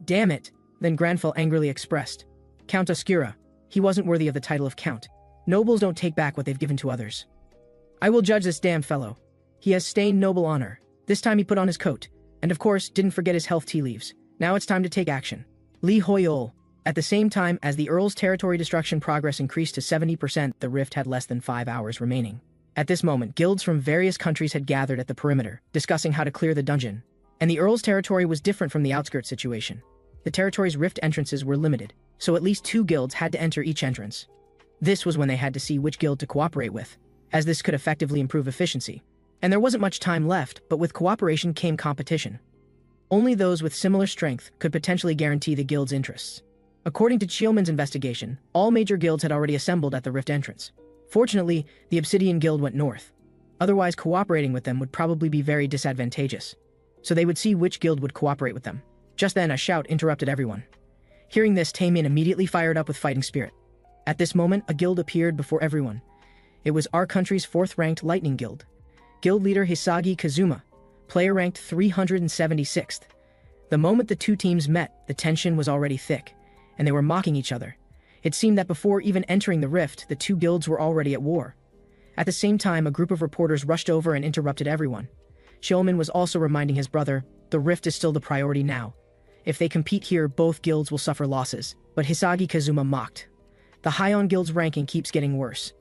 Speaker 1: Damn it, then Granville angrily expressed. Count Oscura. He wasn't worthy of the title of Count. Nobles don't take back what they've given to others. I will judge this damn fellow. He has stained noble honor. This time he put on his coat, and of course didn't forget his health tea leaves. Now it's time to take action. Lee Hoyol. At the same time as the Earl's territory destruction progress increased to 70%, the rift had less than 5 hours remaining. At this moment, guilds from various countries had gathered at the perimeter, discussing how to clear the dungeon. And the Earl's territory was different from the outskirts situation. The territory's rift entrances were limited, so at least 2 guilds had to enter each entrance. This was when they had to see which guild to cooperate with, as this could effectively improve efficiency. And there wasn't much time left, but with cooperation came competition. Only those with similar strength could potentially guarantee the guild's interests. According to Chielman's investigation, all major guilds had already assembled at the rift entrance. Fortunately, the Obsidian Guild went north. Otherwise, cooperating with them would probably be very disadvantageous. So they would see which guild would cooperate with them. Just then, a shout interrupted everyone. Hearing this, Taemin immediately fired up with fighting spirit. At this moment, a guild appeared before everyone. It was our country's 4th-ranked Lightning Guild. Guild leader Hisagi Kazuma, player ranked 376th. The moment the two teams met, the tension was already thick, and they were mocking each other. It seemed that before even entering the rift, the two guilds were already at war. At the same time, a group of reporters rushed over and interrupted everyone. Chielman was also reminding his brother, the rift is still the priority now. If they compete here, both guilds will suffer losses. But Hisagi Kazuma mocked. The High-On Guild's ranking keeps getting worse.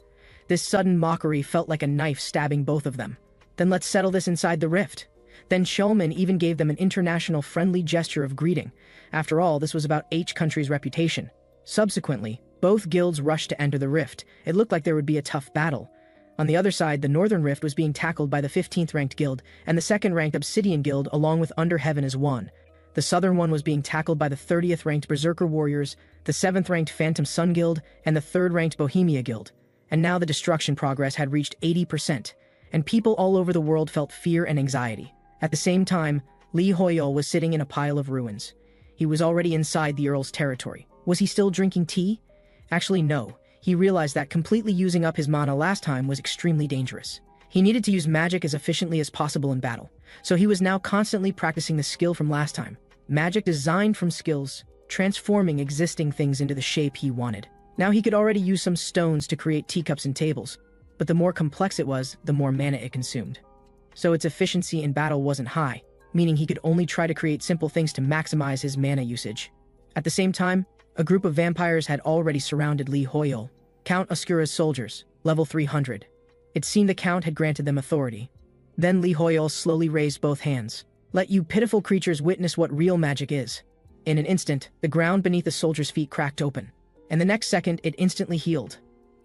Speaker 1: This sudden mockery felt like a knife stabbing both of them. Then let's settle this inside the rift. Then Chielman even gave them an international friendly gesture of greeting. After all, this was about each country's reputation. Subsequently, both guilds rushed to enter the rift. It looked like there would be a tough battle. On the other side, the Northern Rift was being tackled by the 15th-ranked guild and the 2nd-ranked Obsidian Guild along with Under Heaven as one. The southern one was being tackled by the 30th-ranked Berserker Warriors, the 7th-ranked Phantom Sun Guild, and the 3rd-ranked Bohemia Guild. And now the destruction progress had reached 80%, and people all over the world felt fear and anxiety. At the same time, Lee Hoyol was sitting in a pile of ruins. He was already inside the Earl's territory. Was he still drinking tea? Actually, no. he realized that completely using up his mana last time was extremely dangerous. He needed to use magic as efficiently as possible in battle, so he was now constantly practicing the skill from last time. Magic designed from skills, transforming existing things into the shape he wanted. Now he could already use some stones to create teacups and tables, but the more complex it was, the more mana it consumed. So its efficiency in battle wasn't high, meaning he could only try to create simple things to maximize his mana usage. At the same time, a group of vampires had already surrounded Lee Hoyol, Count Oscura's soldiers, level 300. It seemed the Count had granted them authority. Then Lee Hoyol slowly raised both hands. "Let you pitiful creatures witness what real magic is." In an instant, the ground beneath the soldiers' feet cracked open, and the next second it instantly healed.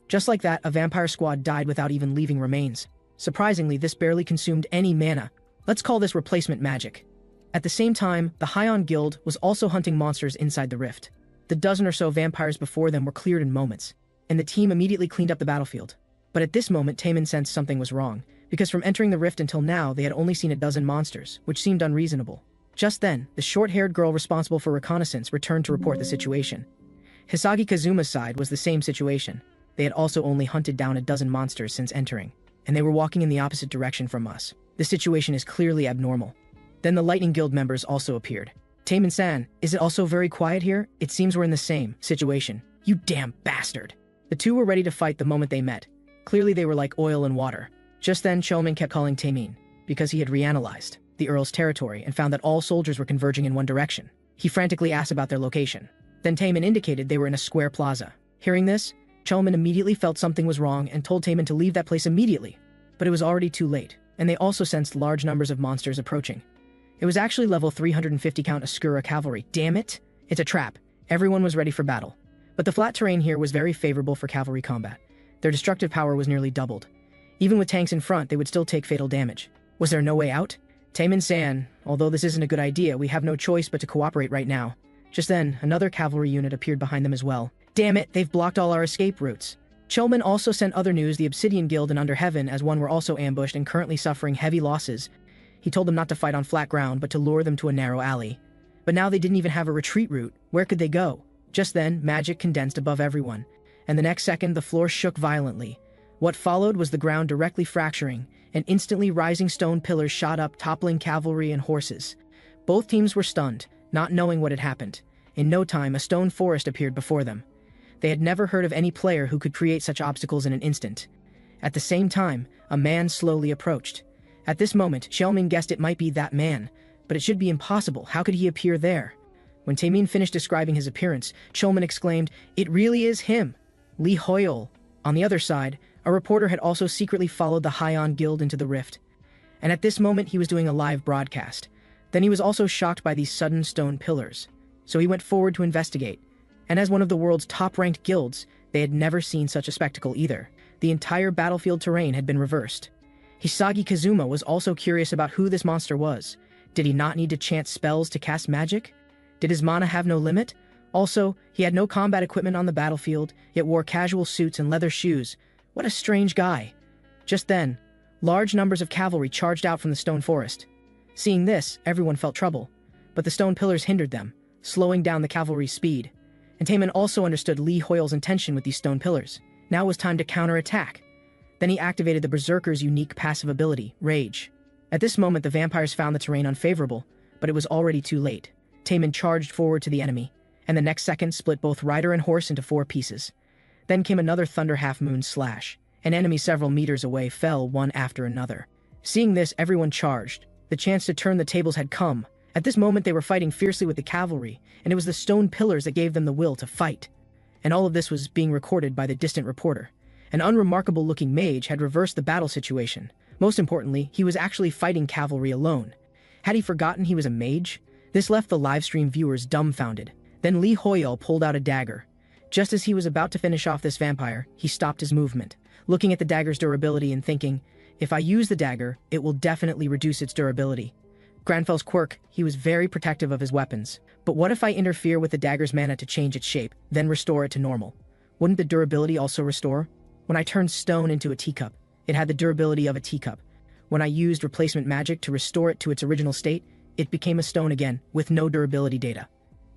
Speaker 1: Just like that, a vampire squad died without even leaving remains. Surprisingly, this barely consumed any mana. Let's call this replacement magic. At the same time, the Hyon Guild was also hunting monsters inside the rift. The dozen or so vampires before them were cleared in moments, and the team immediately cleaned up the battlefield. But at this moment, Taemin sensed something was wrong, because from entering the rift until now, they had only seen a dozen monsters, which seemed unreasonable. Just then, the short-haired girl responsible for reconnaissance returned to report the situation. Hisagi Kazuma's side was the same situation. They had also only hunted down a dozen monsters since entering, and they were walking in the opposite direction from us. The situation is clearly abnormal. Then the Lightning Guild members also appeared. "Taemin-san, is it also very quiet here? It seems we're in the same situation." "You damn bastard." The two were ready to fight the moment they met. Clearly they were like oil and water. Just then, Chelman kept calling Taemin, because he had reanalyzed the Earl's territory and found that all soldiers were converging in one direction. He frantically asked about their location. Then Taemin indicated they were in a square plaza. Hearing this, Chelman immediately felt something was wrong and told Taemin to leave that place immediately. But it was already too late, and they also sensed large numbers of monsters approaching. It was actually level 350 Count Oscura cavalry. Damn it! It's a trap. Everyone was ready for battle. But the flat terrain here was very favorable for cavalry combat. Their destructive power was nearly doubled. Even with tanks in front, they would still take fatal damage. Was there no way out? "Taemin-san, although this isn't a good idea, we have no choice but to cooperate right now." Just then, another cavalry unit appeared behind them as well. "Damn it, they've blocked all our escape routes." Chelman also sent other news. The Obsidian Guild and Under Heaven as one were also ambushed and currently suffering heavy losses. He told them not to fight on flat ground, but to lure them to a narrow alley. But now they didn't even have a retreat route. Where could they go? Just then, magic condensed above everyone, and the next second the floor shook violently. What followed was the ground directly fracturing, and instantly rising stone pillars shot up, toppling cavalry and horses. Both teams were stunned, not knowing what had happened. In no time, a stone forest appeared before them. They had never heard of any player who could create such obstacles in an instant. At the same time, a man slowly approached. At this moment, Xiaoming guessed it might be that man, but it should be impossible. How could he appear there? When Taemin finished describing his appearance, Chelman exclaimed, "It really is him! Lee Hoyol." On the other side, a reporter had also secretly followed the Hyon Guild into the rift. And at this moment, he was doing a live broadcast. Then he was also shocked by these sudden stone pillars. So he went forward to investigate. And as one of the world's top-ranked guilds, they had never seen such a spectacle either. The entire battlefield terrain had been reversed. Hisagi Kazuma was also curious about who this monster was. Did he not need to chant spells to cast magic? Did his mana have no limit? Also, he had no combat equipment on the battlefield, yet wore casual suits and leather shoes. What a strange guy. Just then, large numbers of cavalry charged out from the stone forest. Seeing this, everyone felt trouble, but the stone pillars hindered them, slowing down the cavalry's speed. And Taemin also understood Lee Hoyol's intention with these stone pillars. Now it was time to counterattack. Then he activated the Berserker's unique passive ability, Rage. At this moment, the vampires found the terrain unfavorable, but it was already too late. Taemin charged forward to the enemy, and the next second split both rider and horse into 4 pieces. Then came another Thunder Half-Moon slash. An enemy several meters away fell one after another. Seeing this, everyone charged. The chance to turn the tables had come. At this moment, they were fighting fiercely with the cavalry, and it was the stone pillars that gave them the will to fight. And all of this was being recorded by the distant reporter. An unremarkable-looking mage had reversed the battle situation. Most importantly, he was actually fighting cavalry alone. Had he forgotten he was a mage? This left the livestream viewers dumbfounded. Then Lee Hoyol pulled out a dagger. Just as he was about to finish off this vampire, he stopped his movement, looking at the dagger's durability and thinking, if I use the dagger, it will definitely reduce its durability. Granfel's quirk, he was very protective of his weapons. But what if I interfere with the dagger's mana to change its shape, then restore it to normal? Wouldn't the durability also restore? When I turned stone into a teacup, it had the durability of a teacup. When I used replacement magic to restore it to its original state, it became a stone again, with no durability data.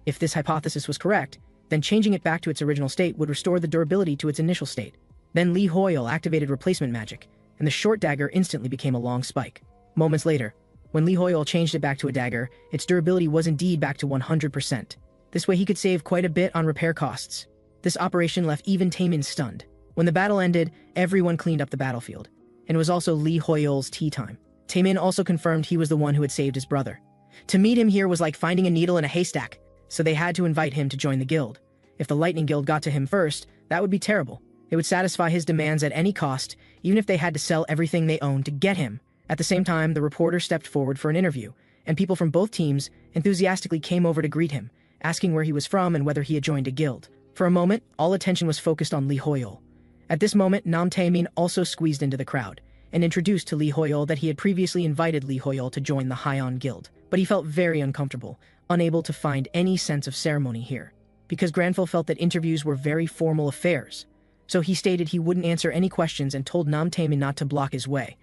Speaker 1: If this hypothesis was correct, Then changing it back to its original state would restore the durability to its initial state. Then Li Hoyol activated replacement magic, and the short dagger instantly became a long spike. Moments later, when Li Hoyol changed it back to a dagger, its durability was indeed back to 100%. This way he could save quite a bit on repair costs. This operation left even Taemin stunned. When the battle ended, everyone cleaned up the battlefield, and it was also Li Hoyol's tea time. Taemin also confirmed he was the one who had saved his brother. To meet him here was like finding a needle in a haystack, so they had to invite him to join the guild. If the Lightning Guild got to him first, that would be terrible. They would satisfy his demands at any cost, even if they had to sell everything they owned to get him. At the same time, the reporter stepped forward for an interview, and people from both teams enthusiastically came over to greet him, asking where he was from and whether he had joined a guild. For a moment, all attention was focused on Li Hoyol. At this moment, Nam Taemin also squeezed into the crowd, and introduced to Li Hoyol that he had previously invited Li Hoyol to join the Hyon Guild, but he felt very uncomfortable, unable to find any sense of ceremony here, because Granville felt that interviews were very formal affairs. So he stated he wouldn't answer any questions and told Nam Taemin not to block his way.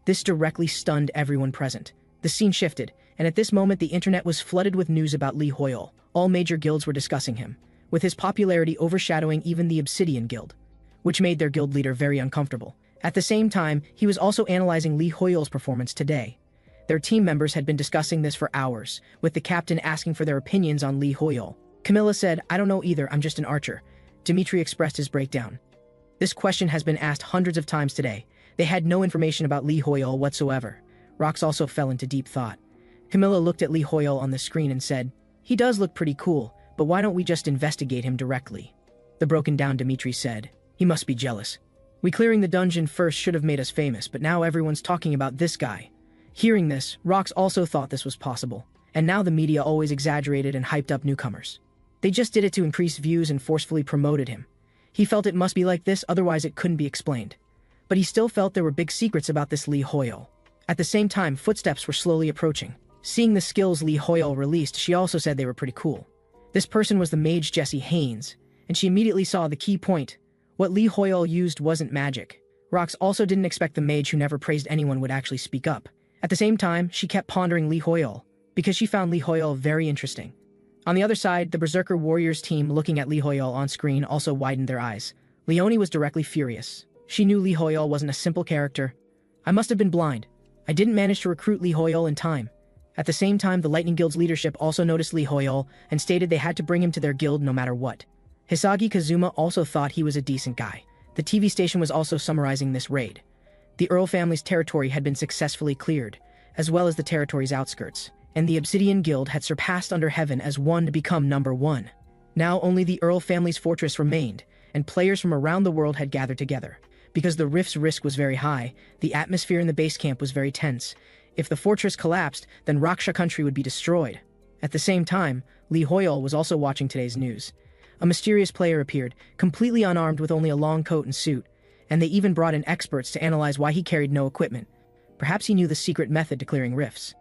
Speaker 1: This directly stunned everyone present. The scene shifted, and at this moment the internet was flooded with news about Li Hoyol. All major guilds were discussing him, with his popularity overshadowing even the Obsidian Guild, which made their guild leader very uncomfortable. At the same time, he was also analyzing Li Hoyol's performance today. Their team members had been discussing this for hours, with the captain asking for their opinions on Li Hoyol. Camilla said, "I don't know either, I'm just an archer." Dimitri expressed his breakdown. This question has been asked hundreds of times today. They had no information about Li Hoyol whatsoever. Rox also fell into deep thought. Camilla looked at Li Hoyol on the screen and said, "He does look pretty cool, but why don't we just investigate him directly?" The broken down Dimitri said, "He must be jealous. We clearing the dungeon first should have made us famous, but now everyone's talking about this guy." Hearing this, Rox also thought this was possible, and now the media always exaggerated and hyped up newcomers. They just did it to increase views and forcefully promoted him. He felt it must be like this, otherwise it couldn't be explained. But he still felt there were big secrets about this Li Hoyol. At the same time, footsteps were slowly approaching. Seeing the skills Li Hoyol released, she also said they were pretty cool. This person was the mage Jesse Haynes, and she immediately saw the key point. What Li Hoyol used wasn't magic. Rox also didn't expect the mage who never praised anyone would actually speak up. At the same time, she kept pondering Li Hoyol, because she found Li Hoyol very interesting. On the other side, the Berserker Warriors team looking at Li Hoyol on screen also widened their eyes. Leoni was directly furious. She knew Li Hoyol wasn't a simple character. "I must have been blind. I didn't manage to recruit Li Hoyol in time." At the same time, the Lightning Guild's leadership also noticed Li Hoyol and stated they had to bring him to their guild no matter what. Hisagi Kazuma also thought he was a decent guy. The TV station was also summarizing this raid. The Earl family's territory had been successfully cleared, as well as the territory's outskirts, and the Obsidian Guild had surpassed Under Heaven as one to become number one. Now only the Earl family's fortress remained, and players from around the world had gathered together. Because the rift's risk was very high, the atmosphere in the base camp was very tense. If the fortress collapsed, then Raksha country would be destroyed. At the same time, Li Hoyol was also watching today's news. A mysterious player appeared, completely unarmed with only a long coat and suit, and they even brought in experts to analyze why he carried no equipment. Perhaps he knew the secret method to clearing rifts.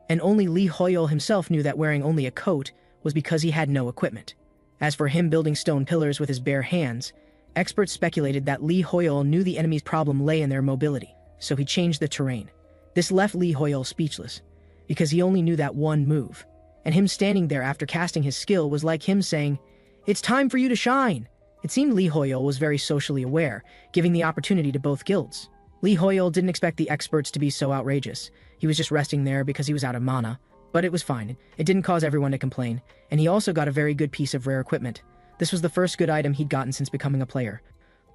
Speaker 1: And only Li Hoyol himself knew that wearing only a coat was because he had no equipment. As for him building stone pillars with his bare hands, experts speculated that Li Hoyol knew the enemy's problem lay in their mobility, so he changed the terrain. This left Li Hoyol speechless, because he only knew that one move, and him standing there after casting his skill was like him saying, "It's time for you to shine." It seemed Li Hoyol was very socially aware, giving the opportunity to both guilds. Li Hoyol didn't expect the experts to be so outrageous. He was just resting there because he was out of mana, but it was fine. It didn't cause everyone to complain, and he also got a very good piece of rare equipment. This was the first good item he'd gotten since becoming a player.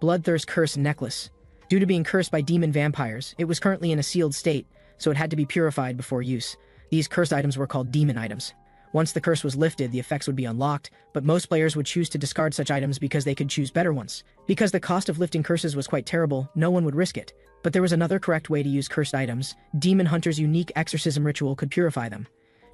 Speaker 1: Bloodthirst Curse Necklace. Due to being cursed by demon vampires, it was currently in a sealed state, so it had to be purified before use. These cursed items were called demon items. Once the curse was lifted, the effects would be unlocked, but most players would choose to discard such items because they could choose better ones. Because the cost of lifting curses was quite terrible, no one would risk it. But there was another correct way to use cursed items. Demon Hunter's unique exorcism ritual could purify them,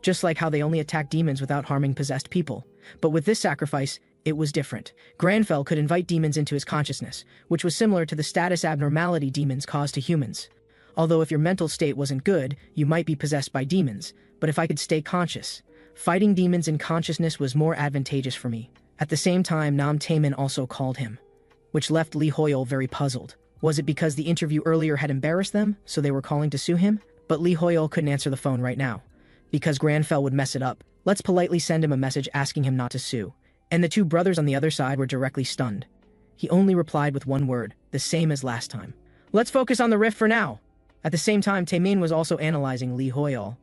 Speaker 1: just like how they only attack demons without harming possessed people. But with this sacrifice, it was different. Granfell could invite demons into his consciousness, which was similar to the status abnormality demons cause to humans. Although if your mental state wasn't good, you might be possessed by demons, but if I could stay conscious, fighting demons in consciousness was more advantageous for me. At the same time, Nam Taemin also called him, which left Li Hoyol very puzzled. Was it because the interview earlier had embarrassed them, so they were calling to sue him? But Li Hoyol couldn't answer the phone right now, because Granfell would mess it up. Let's politely send him a message asking him not to sue. And the two brothers on the other side were directly stunned. He only replied with one word, the same as last time. Let's focus on the rift for now. At the same time, Taemin was also analyzing Lee Hoyol.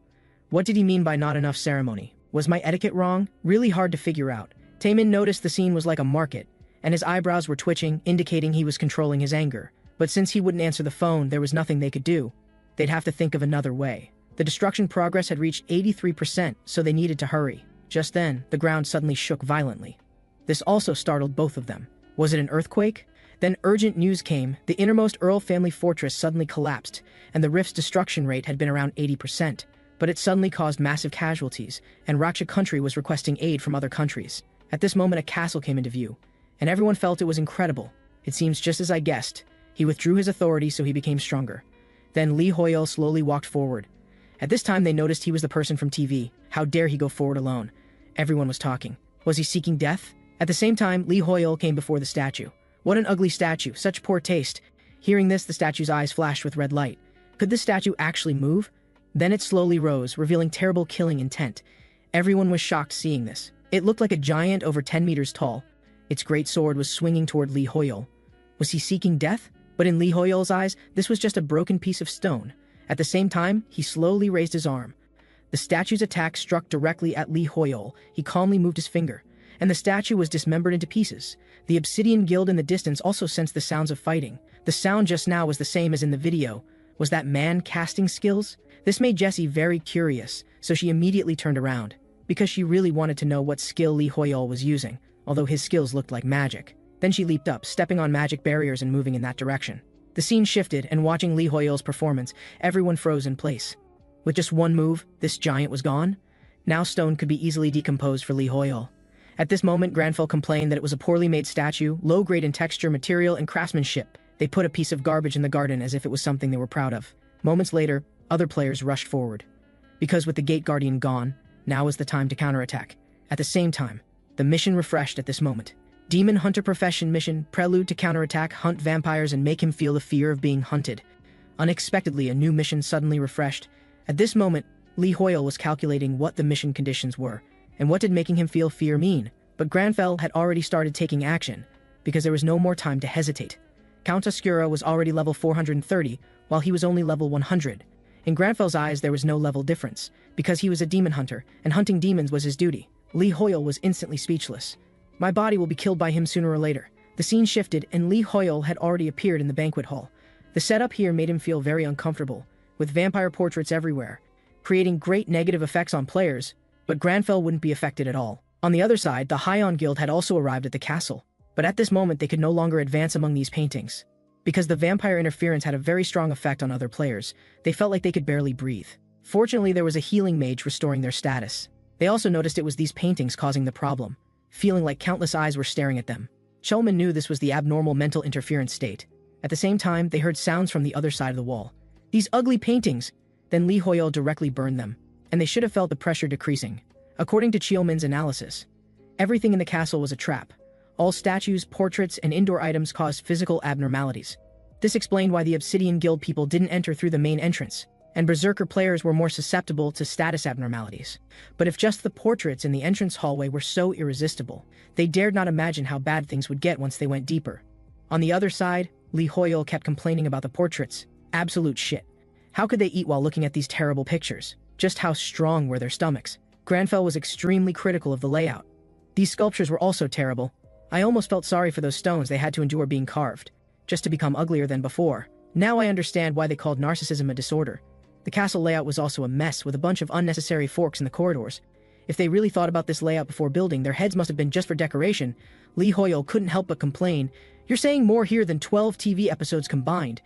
Speaker 1: What did he mean by not enough ceremony? Was my etiquette wrong? Really hard to figure out. Taemin noticed the scene was like a market, and his eyebrows were twitching, indicating he was controlling his anger. But since he wouldn't answer the phone, there was nothing they could do. They'd have to think of another way. The destruction progress had reached 83%, so they needed to hurry. Just then, the ground suddenly shook violently. This also startled both of them. Was it an earthquake? Then urgent news came. The innermost Earl family fortress suddenly collapsed, and the rift's destruction rate had been around 80%. But it suddenly caused massive casualties, and Raksha country was requesting aid from other countries. At this moment, a castle came into view, and everyone felt it was incredible. It seems just as I guessed. He withdrew his authority, so he became stronger. Then Lee Hoyol slowly walked forward. At this time, they noticed he was the person from TV. How dare he go forward alone? Everyone was talking. Was he seeking death? At the same time, Lee Hoyol came before the statue. What an ugly statue, such poor taste. Hearing this, the statue's eyes flashed with red light. Could this statue actually move? Then it slowly rose, revealing terrible killing intent. Everyone was shocked seeing this. It looked like a giant over 10 meters tall. Its great sword was swinging toward Lee Hoyol. Was he seeking death? But in Lee Hoyol's eyes, this was just a broken piece of stone. At the same time, he slowly raised his arm. The statue's attack struck directly at Lee Hoyol. He calmly moved his finger, and the statue was dismembered into pieces. The Obsidian Guild in the distance also sensed the sounds of fighting. The sound just now was the same as in the video. Was that man casting skills? This made Jessie very curious, so she immediately turned around, because she really wanted to know what skill Lee Hoyol was using, although his skills looked like magic. Then she leaped up, stepping on magic barriers and moving in that direction. The scene shifted, and watching Lee Hoyol's performance, everyone froze in place. With just one move, this giant was gone. Now stone could be easily decomposed for Lee Hoyol. At this moment, Granfell complained that it was a poorly made statue, low-grade in texture, material, and craftsmanship. They put a piece of garbage in the garden as if it was something they were proud of. Moments later, other players rushed forward. Because with the Gate Guardian gone, now is the time to counterattack. At the same time, the mission refreshed at this moment. Demon Hunter Profession Mission, prelude to counterattack, hunt vampires and make him feel the fear of being hunted. Unexpectedly, a new mission suddenly refreshed. At this moment, Lee Hoyol was calculating what the mission conditions were, and what did making him feel fear mean. But Granfell had already started taking action, because there was no more time to hesitate. Count Oscura was already level 430, while he was only level 100. In Granfell's eyes, there was no level difference, because he was a demon hunter, and hunting demons was his duty. Lee Hoyol was instantly speechless. My body will be killed by him sooner or later. The scene shifted, and Lee Hoyol had already appeared in the banquet hall. The setup here made him feel very uncomfortable, with vampire portraits everywhere, creating great negative effects on players, but Granfell wouldn't be affected at all. On the other side, the Hyon Guild had also arrived at the castle, but at this moment they could no longer advance among these paintings. Because the vampire interference had a very strong effect on other players, they felt like they could barely breathe. Fortunately, there was a healing mage restoring their status. They also noticed it was these paintings causing the problem, feeling like countless eyes were staring at them. Chelman knew this was the abnormal mental interference state. At the same time, they heard sounds from the other side of the wall. These ugly paintings! Then Lee Hoyol directly burned them, and they should have felt the pressure decreasing. According to Cheolman's analysis, everything in the castle was a trap. All statues, portraits, and indoor items caused physical abnormalities. This explained why the Obsidian Guild people didn't enter through the main entrance, and Berserker players were more susceptible to status abnormalities. But if just the portraits in the entrance hallway were so irresistible, they dared not imagine how bad things would get once they went deeper. On the other side, Lee Hoyol kept complaining about the portraits. Absolute shit. How could they eat while looking at these terrible pictures? Just how strong were their stomachs? Granfell was extremely critical of the layout. These sculptures were also terrible. I almost felt sorry for those stones they had to endure being carved, just to become uglier than before. Now I understand why they called narcissism a disorder. The castle layout was also a mess, with a bunch of unnecessary forks in the corridors. If they really thought about this layout before building, their heads must have been just for decoration. Lee Hoyol couldn't help but complain, "You're saying more here than 12 TV episodes combined."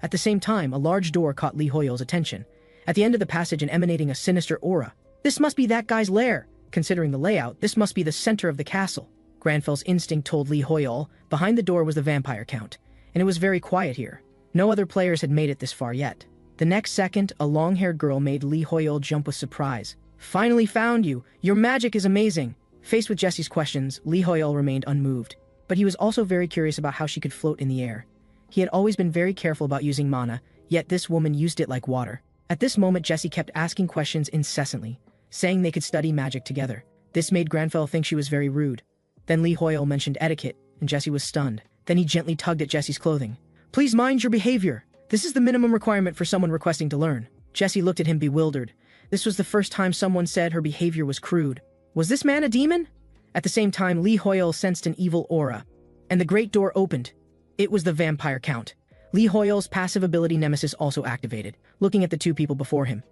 Speaker 1: At the same time, a large door caught Lee Hoyol's attention. At the end of the passage and emanating a sinister aura. This must be that guy's lair. Considering the layout, this must be the center of the castle. Granfell's instinct told Lee Hoyol behind the door was the vampire count, and it was very quiet here. No other players had made it this far yet. The next second, a long-haired girl made Lee Hoyol jump with surprise. "Finally found you! Your magic is amazing!" Faced with Jessie's questions, Lee Hoyol remained unmoved. But he was also very curious about how she could float in the air. He had always been very careful about using mana, yet this woman used it like water. At this moment, Jessie kept asking questions incessantly, saying they could study magic together. This made Granfell think she was very rude. Then Lee Hoyol mentioned etiquette, and Jesse was stunned. Then he gently tugged at Jesse's clothing. "Please mind your behavior. This is the minimum requirement for someone requesting to learn." Jesse looked at him bewildered. This was the first time someone said her behavior was crude. Was this man a demon? At the same time, Lee Hoyol sensed an evil aura, and the great door opened. It was the vampire count. Lee Hoyol's passive ability Nemesis also activated, looking at the two people before him.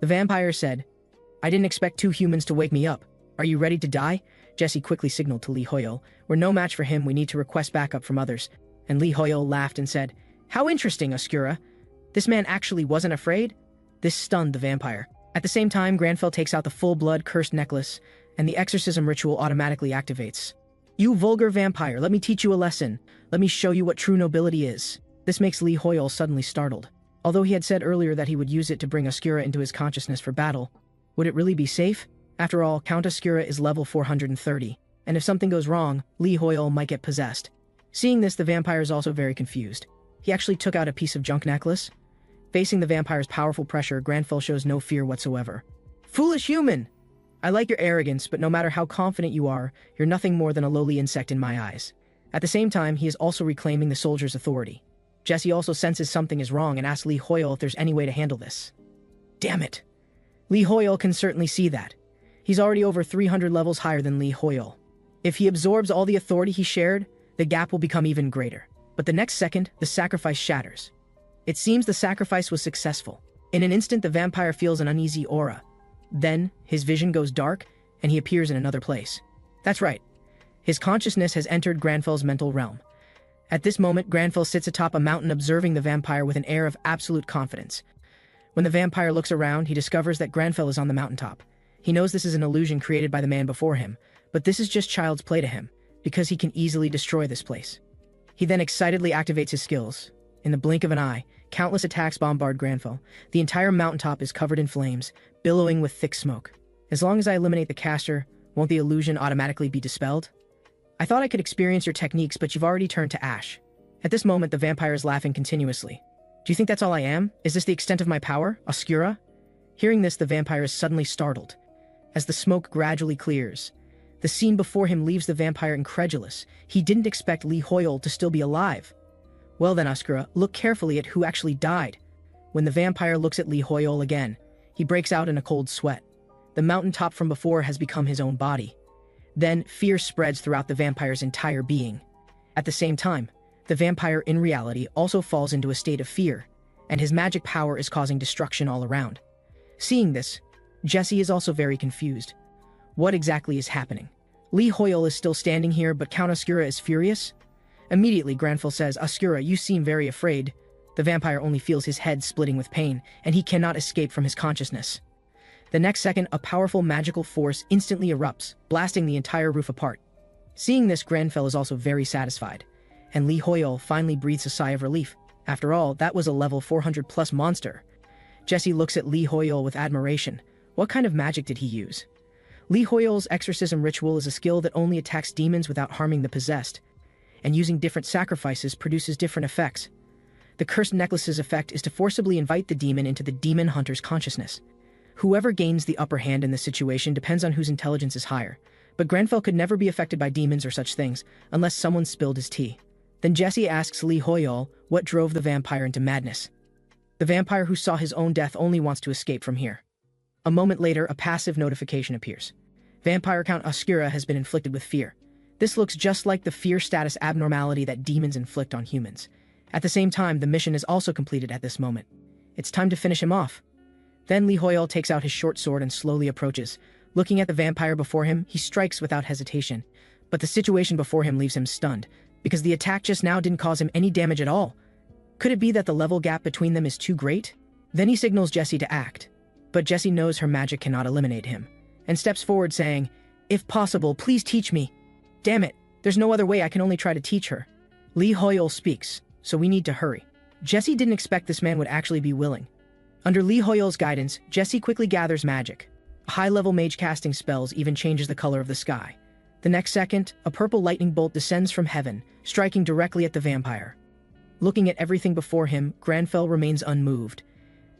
Speaker 1: The vampire said, "I didn't expect two humans to wake me up. Are you ready to die?" Jesse quickly signaled to Lee Hoyol, "We're no match for him, we need to request backup from others." And Lee Hoyol laughed and said, "How interesting, Oscura. This man actually wasn't afraid?" This stunned the vampire. At the same time, Granfell takes out the full-blood cursed necklace, and the exorcism ritual automatically activates. "You vulgar vampire, let me teach you a lesson. Let me show you what true nobility is." This makes Lee Hoyol suddenly startled. Although he had said earlier that he would use it to bring Oscura into his consciousness for battle, would it really be safe? After all, Count Oscura is level 430, and if something goes wrong, Lee Hoyol might get possessed. Seeing this, the vampire is also very confused. He actually took out a piece of junk necklace. Facing the vampire's powerful pressure, Granfell shows no fear whatsoever. "Foolish human! I like your arrogance, but no matter how confident you are, you're nothing more than a lowly insect in my eyes." At the same time, he is also reclaiming the soldier's authority. Jesse also senses something is wrong and asks Lee Hoyol if there's any way to handle this. Damn it! Lee Hoyol can certainly see that. He's already over 300 levels higher than Lee Hoyol. If he absorbs all the authority he shared, the gap will become even greater. But the next second, the sacrifice shatters. It seems the sacrifice was successful. In an instant, the vampire feels an uneasy aura. Then, his vision goes dark, and he appears in another place. That's right. His consciousness has entered Granfell's mental realm. At this moment, Granfell sits atop a mountain observing the vampire with an air of absolute confidence. When the vampire looks around, he discovers that Granfell is on the mountaintop. He knows this is an illusion created by the man before him, but this is just child's play to him, because he can easily destroy this place. He then excitedly activates his skills. In the blink of an eye, countless attacks bombard Granfell. The entire mountaintop is covered in flames, billowing with thick smoke. As long as I eliminate the caster, won't the illusion automatically be dispelled? I thought I could experience your techniques, but you've already turned to ash. At this moment, the vampire is laughing continuously. Do you think that's all I am? Is this the extent of my power, Oscura? Hearing this, the vampire is suddenly startled. As the smoke gradually clears, the scene before him leaves the vampire incredulous. He didn't expect Lee Hoyol to still be alive. Well then, Oscura, look carefully at who actually died. When the vampire looks at Lee Hoyol again, he breaks out in a cold sweat. The mountaintop from before has become his own body. Then, fear spreads throughout the vampire's entire being. At the same time, the vampire in reality also falls into a state of fear, and his magic power is causing destruction all around. Seeing this, Jesse is also very confused. What exactly is happening? Lee Hoyol is still standing here, but Count Oscura is furious. Immediately, Granfell says, "Oscura, you seem very afraid." The vampire only feels his head splitting with pain, and he cannot escape from his consciousness. The next second, a powerful magical force instantly erupts, blasting the entire roof apart. Seeing this, Granfell is also very satisfied, and Lee Hoyol finally breathes a sigh of relief. After all, that was a level 400+ monster. Jesse looks at Lee Hoyol with admiration. What kind of magic did he use? Lee Hoyol's exorcism ritual is a skill that only attacks demons without harming the possessed, and using different sacrifices produces different effects. The cursed necklace's effect is to forcibly invite the demon into the demon hunter's consciousness. Whoever gains the upper hand in this situation depends on whose intelligence is higher, but Granfell could never be affected by demons or such things unless someone spilled his tea. Then Jesse asks Lee Hoyol what drove the vampire into madness. The vampire who saw his own death only wants to escape from here. A moment later, a passive notification appears. Vampire Count Oscura has been inflicted with fear. This looks just like the fear status abnormality that demons inflict on humans. At the same time, the mission is also completed at this moment. It's time to finish him off. Then Lee Hoyol takes out his short sword and slowly approaches. Looking at the vampire before him, he strikes without hesitation. But the situation before him leaves him stunned, because the attack just now didn't cause him any damage at all. Could it be that the level gap between them is too great? Then he signals Jesse to act. But Jesse knows her magic cannot eliminate him, and steps forward saying, "If possible, please teach me." Damn it, there's no other way, I can only try to teach her. Lee Hoyol speaks, so we need to hurry. Jesse didn't expect this man would actually be willing. Under Lee Hoyol's guidance, Jesse quickly gathers magic. A high-level mage casting spells even changes the color of the sky. The next second, a purple lightning bolt descends from heaven, striking directly at the vampire. Looking at everything before him, Granfell remains unmoved.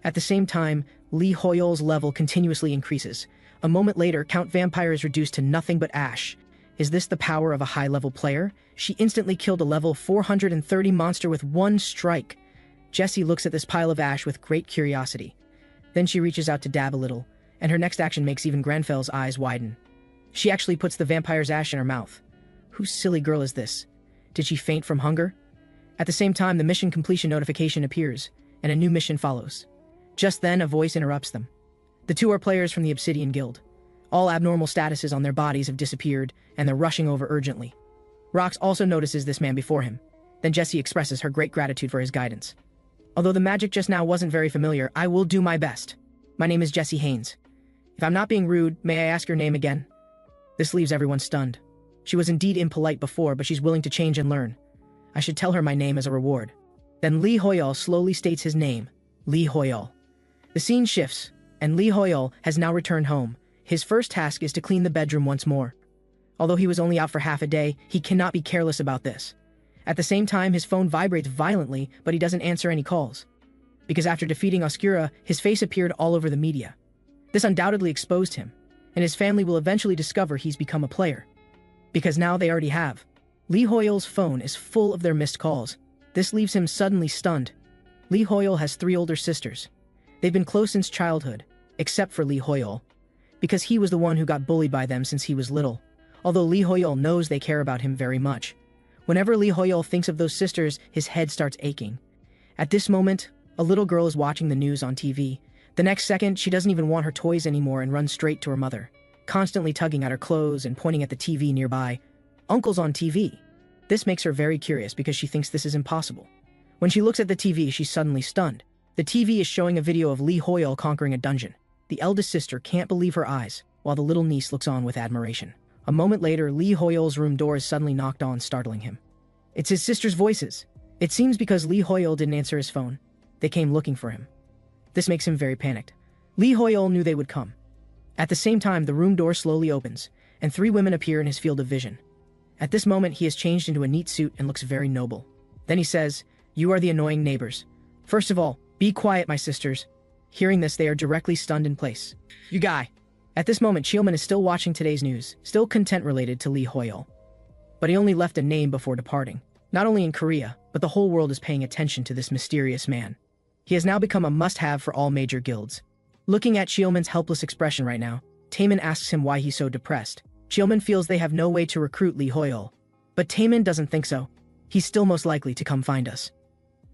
Speaker 1: At the same time, Lee Hoyol's level continuously increases. A moment later, Count Vampire is reduced to nothing but ash, Is this the power of a high-level player? She instantly killed a level 430 monster with one strike. Jessie looks at this pile of ash with great curiosity. Then she reaches out to dab a little, and her next action makes even Grenfell's eyes widen. She actually puts the vampire's ash in her mouth. Whose silly girl is this? Did she faint from hunger? At the same time, the mission completion notification appears, and a new mission follows. Just then, a voice interrupts them. The two are players from the Obsidian Guild. All abnormal statuses on their bodies have disappeared, and they're rushing over urgently. Rox also notices this man before him. Then Jessie expresses her great gratitude for his guidance. Although the magic just now wasn't very familiar, I will do my best. My name is Jessie Haynes. If I'm not being rude, may I ask your name again? This leaves everyone stunned. She was indeed impolite before, but she's willing to change and learn. I should tell her my name as a reward. Then Lee Hoyol slowly states his name, Lee Hoyol. The scene shifts, and Lee Hoyol has now returned home. His first task is to clean the bedroom once more. Although he was only out for half a day, he cannot be careless about this. At the same time, his phone vibrates violently, but he doesn't answer any calls. Because after defeating Oscura, his face appeared all over the media. This undoubtedly exposed him, and his family will eventually discover he's become a player. Because now they already have. Lee Hoyol's phone is full of their missed calls. This leaves him suddenly stunned. Lee Hoyol has 3 older sisters. They've been close since childhood, except for Lee Hoyol, because he was the one who got bullied by them since he was little. Although Lee Hoyol knows they care about him very much. Whenever Lee Hoyol thinks of those sisters, his head starts aching. At this moment, a little girl is watching the news on TV. The next second, she doesn't even want her toys anymore and runs straight to her mother, constantly tugging at her clothes and pointing at the TV nearby. Uncle's on TV. This makes her very curious because she thinks this is impossible. When she looks at the TV, she's suddenly stunned. The TV is showing a video of Lee Hoyol conquering a dungeon. The eldest sister can't believe her eyes, while the little niece looks on with admiration. A moment later, Lee Hoyol's room door is suddenly knocked on, startling him. It's his sister's voices. It seems because Lee Hoyol didn't answer his phone, they came looking for him. This makes him very panicked. Lee Hoyol knew they would come. At the same time, the room door slowly opens, and 3 women appear in his field of vision. At this moment, he is changed into a neat suit and looks very noble. Then he says, "You are the annoying neighbors. First of all, be quiet, my sisters." Hearing this, they are directly stunned in place. "You guy." At this moment, Chielman is still watching today's news, still content related to Lee Hoyol. But he only left a name before departing. Not only in Korea, but the whole world is paying attention to this mysterious man. He has now become a must-have for all major guilds. Looking at Chielman's helpless expression right now, Taemin asks him why he's so depressed. Chielman feels they have no way to recruit Lee Hoyol. But Taemin doesn't think so. He's still most likely to come find us.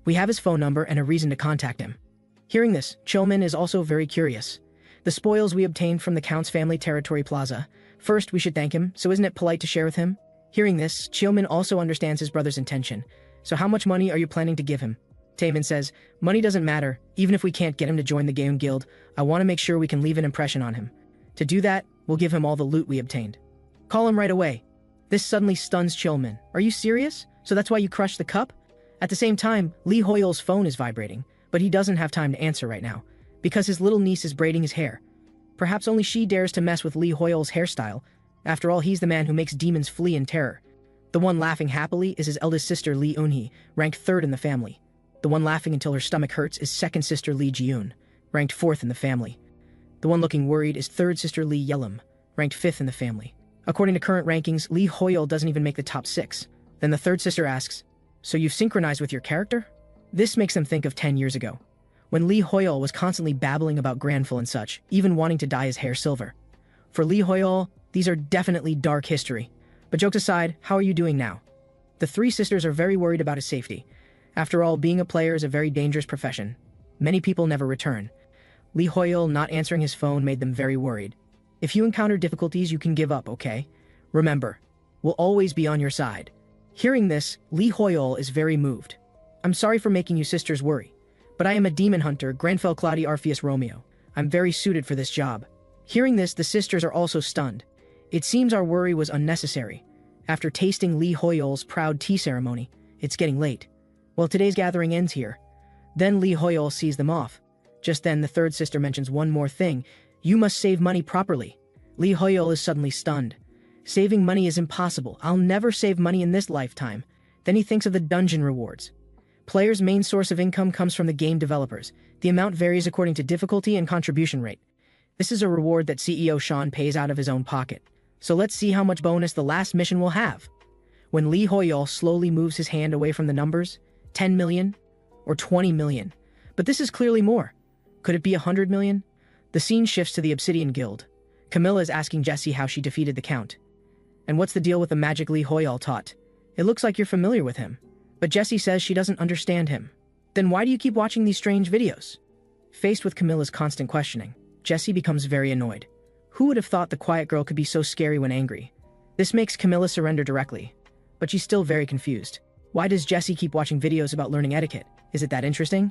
Speaker 1: We have his phone number and a reason to contact him. Hearing this, Chielman is also very curious. The spoils we obtained from the Count's family territory plaza. First, we should thank him, so isn't it polite to share with him? Hearing this, Chielman also understands his brother's intention. So how much money are you planning to give him? Taemin says, "Money doesn't matter. Even if we can't get him to join the game guild, I want to make sure we can leave an impression on him. To do that, we'll give him all the loot we obtained." "Call him right away." This suddenly stuns Chielman. "Are you serious? So that's why you crushed the cup?" At the same time, Lee Hoyol's phone is vibrating, but he doesn't have time to answer right now, because his little niece is braiding his hair. Perhaps only she dares to mess with Lee Hoyol's hairstyle. After all, he's the man who makes demons flee in terror. The one laughing happily is his eldest sister Lee Eunhee, ranked 3rd in the family. The one laughing until her stomach hurts is second sister Lee Jiun, ranked 4th in the family. The one looking worried is third sister Lee Yelim, ranked 5th in the family. According to current rankings, Lee Hoyol doesn't even make the top 6. Then the third sister asks, "So you've synchronized with your character?" This makes them think of 10 years ago, when Lee Hoyol was constantly babbling about Granful and such, even wanting to dye his hair silver. For Lee Hoyol, these are definitely dark history. But jokes aside, how are you doing now? The 3 sisters are very worried about his safety. After all, being a player is a very dangerous profession. Many people never return. Lee Hoyol not answering his phone made them very worried. If you encounter difficulties, you can give up, okay? Remember, we'll always be on your side. Hearing this, Lee Hoyol is very moved. "I'm sorry for making you sisters worry, but I am a demon hunter, Granfell Claudi Arpheus Romeo. I'm very suited for this job." Hearing this, the sisters are also stunned. It seems our worry was unnecessary. After tasting Lee Hoyol's proud tea ceremony, it's getting late. Well, today's gathering ends here. Then Lee Hoyol sees them off. Just then, the third sister mentions one more thing. "You must save money properly." Lee Hoyol is suddenly stunned. Saving money is impossible. I'll never save money in this lifetime. Then he thinks of the dungeon rewards. Players' main source of income comes from the game developers. The amount varies according to difficulty and contribution rate. This is a reward that CEO Sean pays out of his own pocket. So let's see how much bonus the last mission will have. When Lee Hoyol slowly moves his hand away from the numbers, 10 million or 20 million. But this is clearly more. Could it be 100 million? The scene shifts to the Obsidian Guild. Camilla is asking Jessie how she defeated the Count. And what's the deal with the magic Lee Hoyol taught? It looks like you're familiar with him. But Jessie says she doesn't understand him. Then why do you keep watching these strange videos? Faced with Camilla's constant questioning, Jessie becomes very annoyed. Who would have thought the quiet girl could be so scary when angry? This makes Camilla surrender directly. But she's still very confused. Why does Jessie keep watching videos about learning etiquette? Is it that interesting?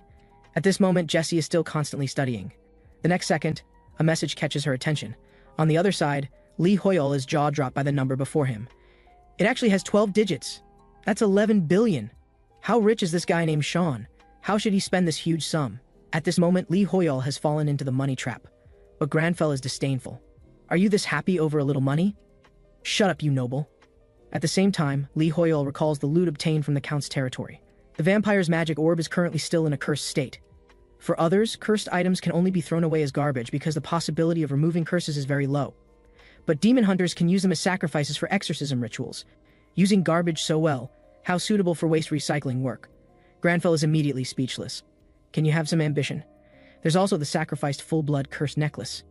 Speaker 1: At this moment, Jessie is still constantly studying. The next second, a message catches her attention. On the other side, Lee Hoyol is jaw-dropped by the number before him. It actually has 12 digits. That's 11 billion. How rich is this guy named Sean? How should he spend this huge sum? At this moment, Lee Hoyol has fallen into the money trap. But Granfell is disdainful. Are you this happy over a little money? Shut up, you noble. At the same time, Lee Hoyol recalls the loot obtained from the Count's territory. The vampire's magic orb is currently still in a cursed state. For others, cursed items can only be thrown away as garbage because the possibility of removing curses is very low. But demon hunters can use them as sacrifices for exorcism rituals. Using garbage so well, how suitable for waste recycling work? Granfell is immediately speechless. Can you have some ambition? There's also the sacrificed full-blood cursed necklace.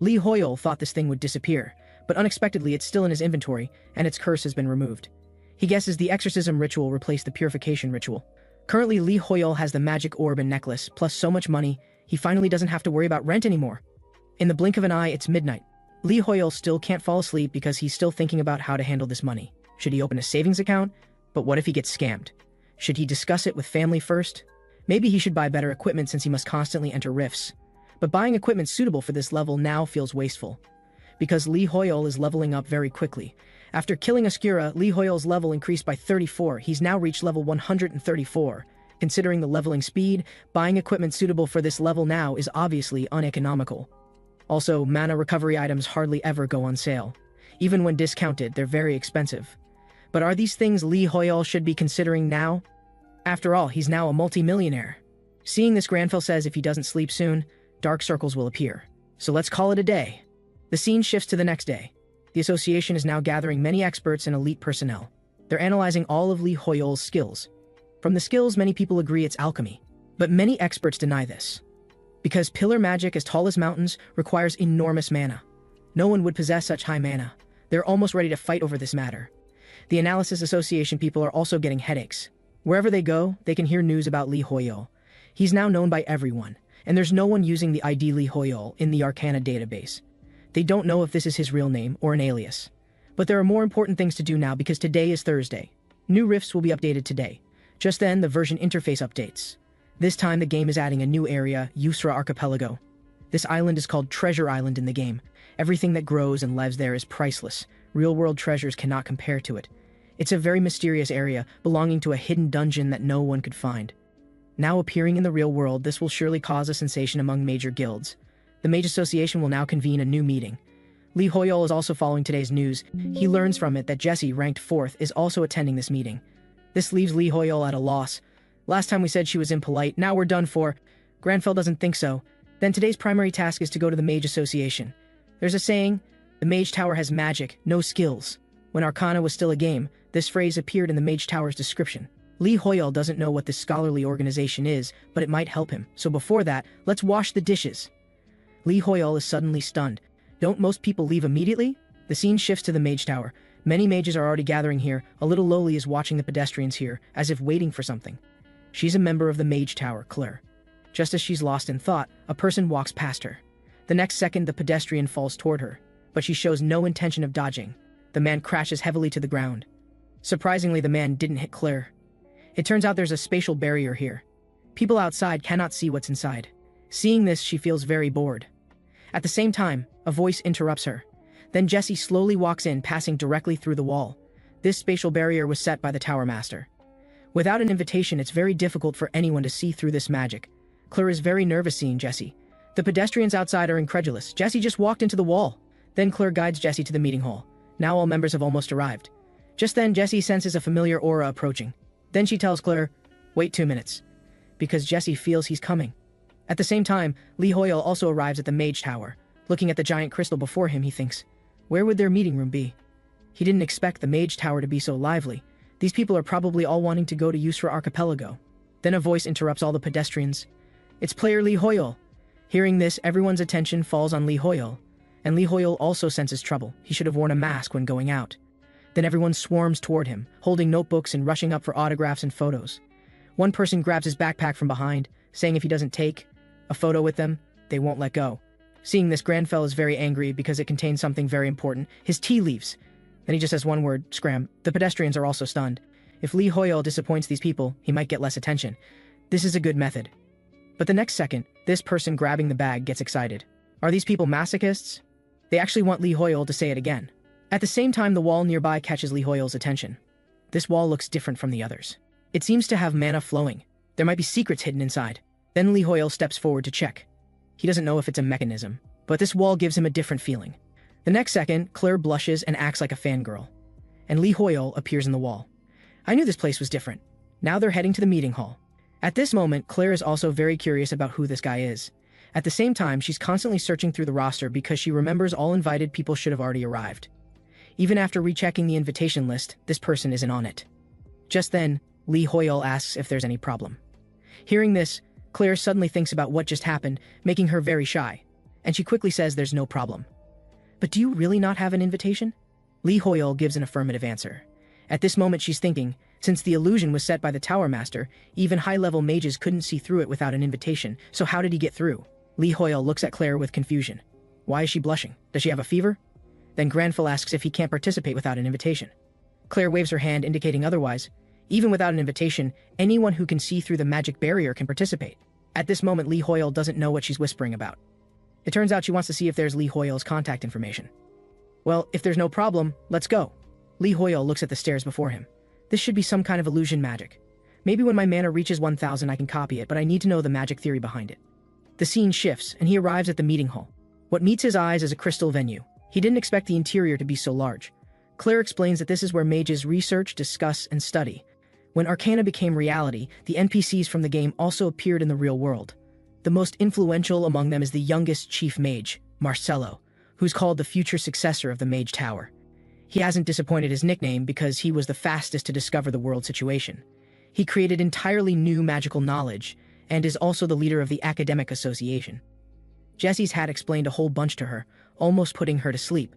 Speaker 1: Lee Hoyol thought this thing would disappear, but unexpectedly it's still in his inventory, and its curse has been removed. He guesses the exorcism ritual replaced the purification ritual. Currently, Lee Hoyol has the magic orb and necklace, plus so much money, he finally doesn't have to worry about rent anymore. In the blink of an eye, it's midnight. Lee Hoyol still can't fall asleep because he's still thinking about how to handle this money. Should he open a savings account? But what if he gets scammed? Should he discuss it with family first? Maybe he should buy better equipment since he must constantly enter rifts. But buying equipment suitable for this level now feels wasteful. Because Lee Hoyol is leveling up very quickly. After killing Ascura, Lee Hoyol's level increased by 34. He's now reached level 134. Considering the leveling speed, buying equipment suitable for this level now is obviously uneconomical. Also, mana recovery items hardly ever go on sale. Even when discounted, they're very expensive. But are these things Lee Hoyol should be considering now? After all, he's now a multi-millionaire. Seeing this, Granfell says if he doesn't sleep soon, dark circles will appear. So let's call it a day. The scene shifts to the next day. The association is now gathering many experts and elite personnel. They're analyzing all of Lee Hoyol's skills. From the skills, many people agree it's alchemy. But many experts deny this. Because pillar magic as tall as mountains requires enormous mana. No one would possess such high mana. They're almost ready to fight over this matter. The Analysis Association people are also getting headaches. Wherever they go, they can hear news about Lee Hoyol. He's now known by everyone, and there's no one using the ID Lee Hoyol in the Arcana database. They don't know if this is his real name or an alias. But there are more important things to do now because today is Thursday. New rifts will be updated today. Just then, the version interface updates. This time, the game is adding a new area, Yusra Archipelago. This island is called Treasure Island in the game. Everything that grows and lives there is priceless. Real-world treasures cannot compare to it. It's a very mysterious area, belonging to a hidden dungeon that no one could find. Now appearing in the real world, this will surely cause a sensation among major guilds. The Mage Association will now convene a new meeting. Lee Hoyol is also following today's news. He learns from it that Jessie, ranked 4th, is also attending this meeting. This leaves Lee Hoyol at a loss. Last time we said she was impolite, now we're done for. Granfell doesn't think so. Then today's primary task is to go to the Mage Association. There's a saying, the Mage Tower has magic, no skills. When Arcana was still a game, this phrase appeared in the Mage Tower's description. Lee Hoyol doesn't know what this scholarly organization is, but it might help him. So before that, let's wash the dishes. Lee Hoyol is suddenly stunned. Don't most people leave immediately? The scene shifts to the Mage Tower. Many mages are already gathering here. A little Loli is watching the pedestrians here, as if waiting for something. She's a member of the Mage Tower, Clare. Just as she's lost in thought, a person walks past her. The next second, the pedestrian falls toward her, but she shows no intention of dodging. The man crashes heavily to the ground. Surprisingly, the man didn't hit Clare. It turns out there's a spatial barrier here. People outside cannot see what's inside. Seeing this, she feels very bored. At the same time, a voice interrupts her. Then Jessie slowly walks in, passing directly through the wall. This spatial barrier was set by the Tower Master. Without an invitation, it's very difficult for anyone to see through this magic. Clare is very nervous seeing Jessie. The pedestrians outside are incredulous. Jessie just walked into the wall. Then Clare guides Jessie to the meeting hall. Now all members have almost arrived. Just then, Jessie senses a familiar aura approaching. Then she tells Clare, wait 2 minutes, because Jessie feels he's coming. At the same time, Lee Hoyol also arrives at the Mage Tower. Looking at the giant crystal before him, he thinks, Where would their meeting room be? He didn't expect the Mage Tower to be so lively. These people are probably all wanting to go to Yusra Archipelago. Then a voice interrupts all the pedestrians. It's player Lee Hoyol. Hearing this, everyone's attention falls on Lee Hoyol. And Lee Hoyol also senses trouble. He should have worn a mask when going out. Then everyone swarms toward him, holding notebooks and rushing up for autographs and photos. One person grabs his backpack from behind, saying if he doesn't take a photo with them, they won't let go. Seeing this, Granfell is very angry because it contains something very important, his tea leaves. Then he just says one word, scram. The pedestrians are also stunned. If Lee Hoyol disappoints these people, he might get less attention. This is a good method. But the next second, this person grabbing the bag gets excited. Are these people masochists? They actually want Lee Hoyol to say it again. At the same time, the wall nearby catches Lee Hoyol's attention. This wall looks different from the others. It seems to have mana flowing. There might be secrets hidden inside. Then Lee Hoyol steps forward to check. He doesn't know if it's a mechanism, but this wall gives him a different feeling. The next second, Clare blushes and acts like a fangirl. And Lee Hoyol appears in the wall. I knew this place was different. Now they're heading to the meeting hall. At this moment, Clare is also very curious about who this guy is. At the same time, she's constantly searching through the roster because she remembers all invited people should have already arrived. Even after rechecking the invitation list, this person isn't on it. Just then, Lee Hoyol asks if there's any problem. Hearing this, Clare suddenly thinks about what just happened, making her very shy. And she quickly says there's no problem. But do you really not have an invitation? Lee Hoyol gives an affirmative answer. At this moment she's thinking, since the illusion was set by the Tower Master, even high-level mages couldn't see through it without an invitation, so how did he get through? Lee Hoyol looks at Clare with confusion. Why is she blushing? Does she have a fever? Then Granfell asks if he can't participate without an invitation. Clare waves her hand indicating otherwise. Even without an invitation, anyone who can see through the magic barrier can participate. At this moment, Lee Hoyol doesn't know what she's whispering about. It turns out she wants to see if there's Lee Hoyol's contact information. Well, if there's no problem, let's go. Lee Hoyol looks at the stairs before him. This should be some kind of illusion magic. Maybe when my mana reaches 1000 I can copy it, but I need to know the magic theory behind it. The scene shifts, and he arrives at the meeting hall. What meets his eyes is a crystal venue. He didn't expect the interior to be so large. Clare explains that this is where mages research, discuss, and study. When Arcana became reality, the NPCs from the game also appeared in the real world. The most influential among them is the youngest chief mage, Marcelo, who's called the future successor of the Mage Tower. He hasn't disappointed his nickname because he was the fastest to discover the world situation. He created entirely new magical knowledge, and is also the leader of the Academic Association. Jessie's had explained a whole bunch to her, almost putting her to sleep.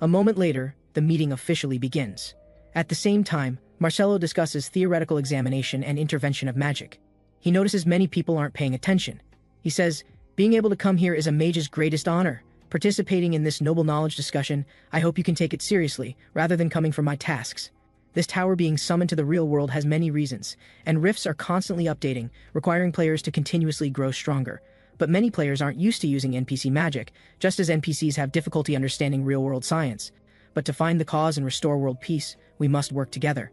Speaker 1: A moment later, the meeting officially begins. At the same time, Marcelo discusses theoretical examination and intervention of magic. He notices many people aren't paying attention. He says, being able to come here is a mage's greatest honor. Participating in this noble knowledge discussion, I hope you can take it seriously, rather than coming for my tasks. This tower being summoned to the real world has many reasons, and rifts are constantly updating, requiring players to continuously grow stronger. But many players aren't used to using NPC magic, just as NPCs have difficulty understanding real-world science. But to find the cause and restore world peace, we must work together.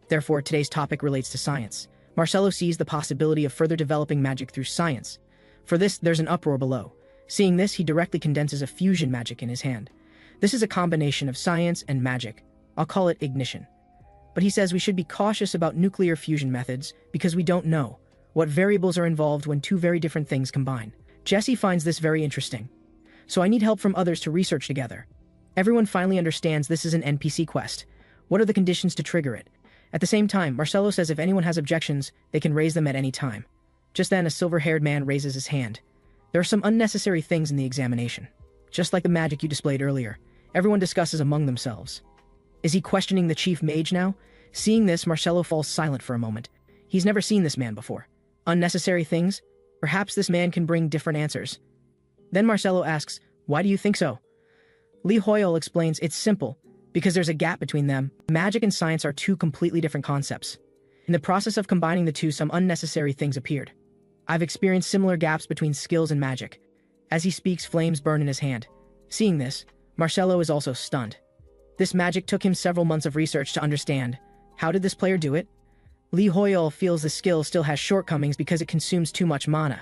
Speaker 1: Therefore, today's topic relates to science. Marcelo sees the possibility of further developing magic through science. For this, there's an uproar below. Seeing this, he directly condenses a fusion magic in his hand. This is a combination of science and magic. I'll call it ignition. But he says we should be cautious about nuclear fusion methods because we don't know what variables are involved when two very different things combine. Jessie finds this very interesting. So I need help from others to research together. Everyone finally understands this is an NPC quest. What are the conditions to trigger it? At the same time, Marcelo says if anyone has objections, they can raise them at any time. Just then, a silver-haired man raises his hand. There are some unnecessary things in the examination. Just like the magic you displayed earlier, everyone discusses among themselves. Is he questioning the chief mage now? Seeing this, Marcelo falls silent for a moment. He's never seen this man before. Unnecessary things? Perhaps this man can bring different answers. Then Marcelo asks, why do you think so? Lee Hoyol explains it's simple, because there's a gap between them. Magic and science are two completely different concepts. In the process of combining the two, some unnecessary things appeared. I've experienced similar gaps between skills and magic. As he speaks, flames burn in his hand. Seeing this, Marcelo is also stunned. This magic took him several months of research to understand. How did this player do it? Lee Hoyol feels the skill still has shortcomings because it consumes too much mana.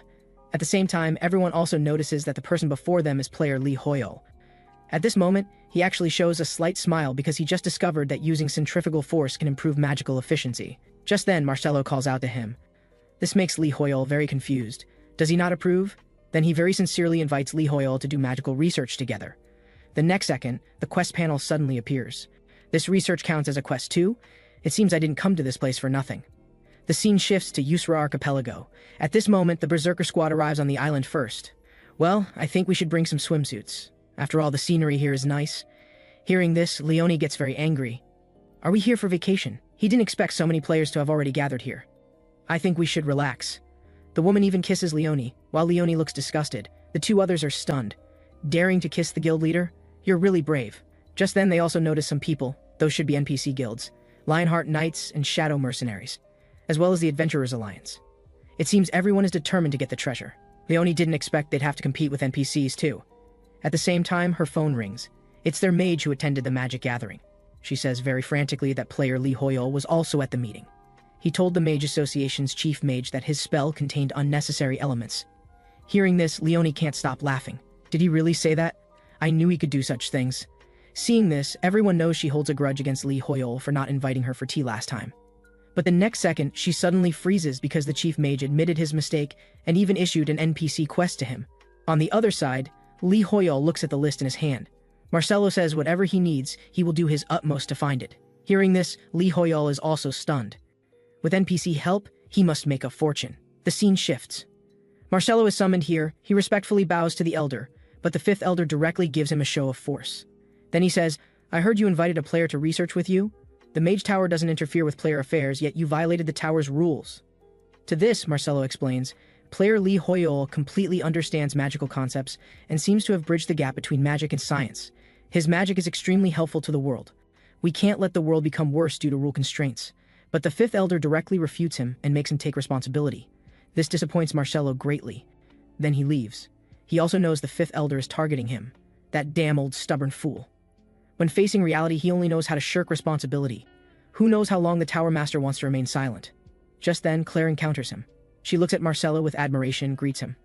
Speaker 1: At the same time, everyone also notices that the person before them is player Lee Hoyol. At this moment, he actually shows a slight smile because he just discovered that using centrifugal force can improve magical efficiency. Just then, Marcelo calls out to him. This makes Lee Hoyol very confused. Does he not approve? Then he very sincerely invites Lee Hoyol to do magical research together. The next second, the quest panel suddenly appears. This research counts as a quest too? It seems I didn't come to this place for nothing. The scene shifts to Yusra Archipelago. At this moment, the Berserker squad arrives on the island first. Well, I think we should bring some swimsuits. After all, the scenery here is nice. Hearing this, Leoni gets very angry. Are we here for vacation? He didn't expect so many players to have already gathered here. I think we should relax. The woman even kisses Leoni. While Leoni looks disgusted, the two others are stunned. Daring to kiss the guild leader? You're really brave. Just then they also notice some people, those should be NPC guilds, Lionheart Knights and Shadow Mercenaries, as well as the Adventurers Alliance. It seems everyone is determined to get the treasure. Leoni didn't expect they'd have to compete with NPCs too. At the same time, her phone rings. It's their mage who attended the magic gathering. She says very frantically that player Hoyol was also at the meeting. He told the Mage Association's chief mage that his spell contained unnecessary elements. Hearing this, Leoni can't stop laughing. Did he really say that? I knew he could do such things. Seeing this, everyone knows she holds a grudge against Hoyol for not inviting her for tea last time. But the next second, she suddenly freezes because the chief mage admitted his mistake and even issued an NPC quest to him. On the other side, Hoyol looks at the list in his hand. Marcelo says whatever he needs, he will do his utmost to find it. Hearing this, Hoyol is also stunned. With NPC help, he must make a fortune. The scene shifts. Marcelo is summoned here. He respectfully bows to the elder, but the fifth elder directly gives him a show of force. Then he says, I heard you invited a player to research with you. The Mage Tower doesn't interfere with player affairs, yet you violated the tower's rules. To this, Marcelo explains, player Hoyol completely understands magical concepts and seems to have bridged the gap between magic and science. His magic is extremely helpful to the world. We can't let the world become worse due to rule constraints. But the fifth elder directly refutes him and makes him take responsibility. This disappoints Marcelo greatly. Then he leaves. He also knows the fifth elder is targeting him. That damn old stubborn fool. When facing reality, he only knows how to shirk responsibility. Who knows how long the Tower Master wants to remain silent? Just then, Clare encounters him. She looks at Marcelo with admiration and greets him.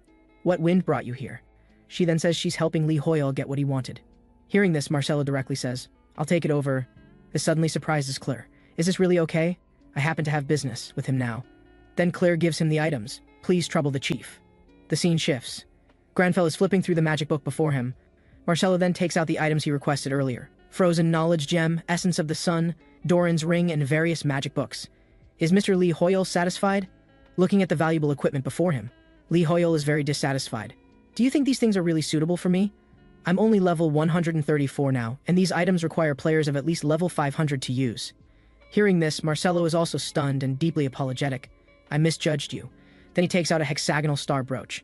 Speaker 1: What wind brought you here? She then says she's helping Hoyol get what he wanted. Hearing this, Marcelo directly says, I'll take it over. This suddenly surprises Clare. Is this really okay? I happen to have business with him now. Then Clare gives him the items. Please trouble the chief. The scene shifts. Granfell is flipping through the magic book before him. Marcelo then takes out the items he requested earlier. Frozen Knowledge Gem, Essence of the Sun, Doran's Ring, and various magic books. Is Mr. Hoyol satisfied? Looking at the valuable equipment before him, Hoyol is very dissatisfied. Do you think these things are really suitable for me? I'm only level 134 now, and these items require players of at least level 500 to use. Hearing this, Marcelo is also stunned and deeply apologetic. I misjudged you. Then he takes out a hexagonal star brooch.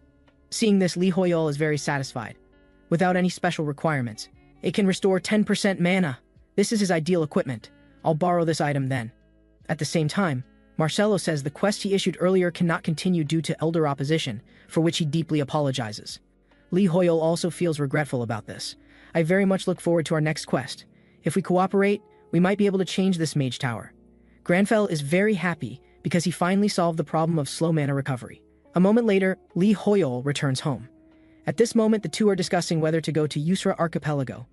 Speaker 1: Seeing this, Hoyol is very satisfied. Without any special requirements, it can restore 10% mana. This is his ideal equipment. I'll borrow this item then. At the same time, Marcelo says the quest he issued earlier cannot continue due to elder opposition, for which he deeply apologizes. Hoyol also feels regretful about this. I very much look forward to our next quest. If we cooperate, we might be able to change this Mage Tower. Granfell is very happy because he finally solved the problem of slow mana recovery. A moment later, Hoyol returns home. At this moment, the two are discussing whether to go to Yusra Archipelago.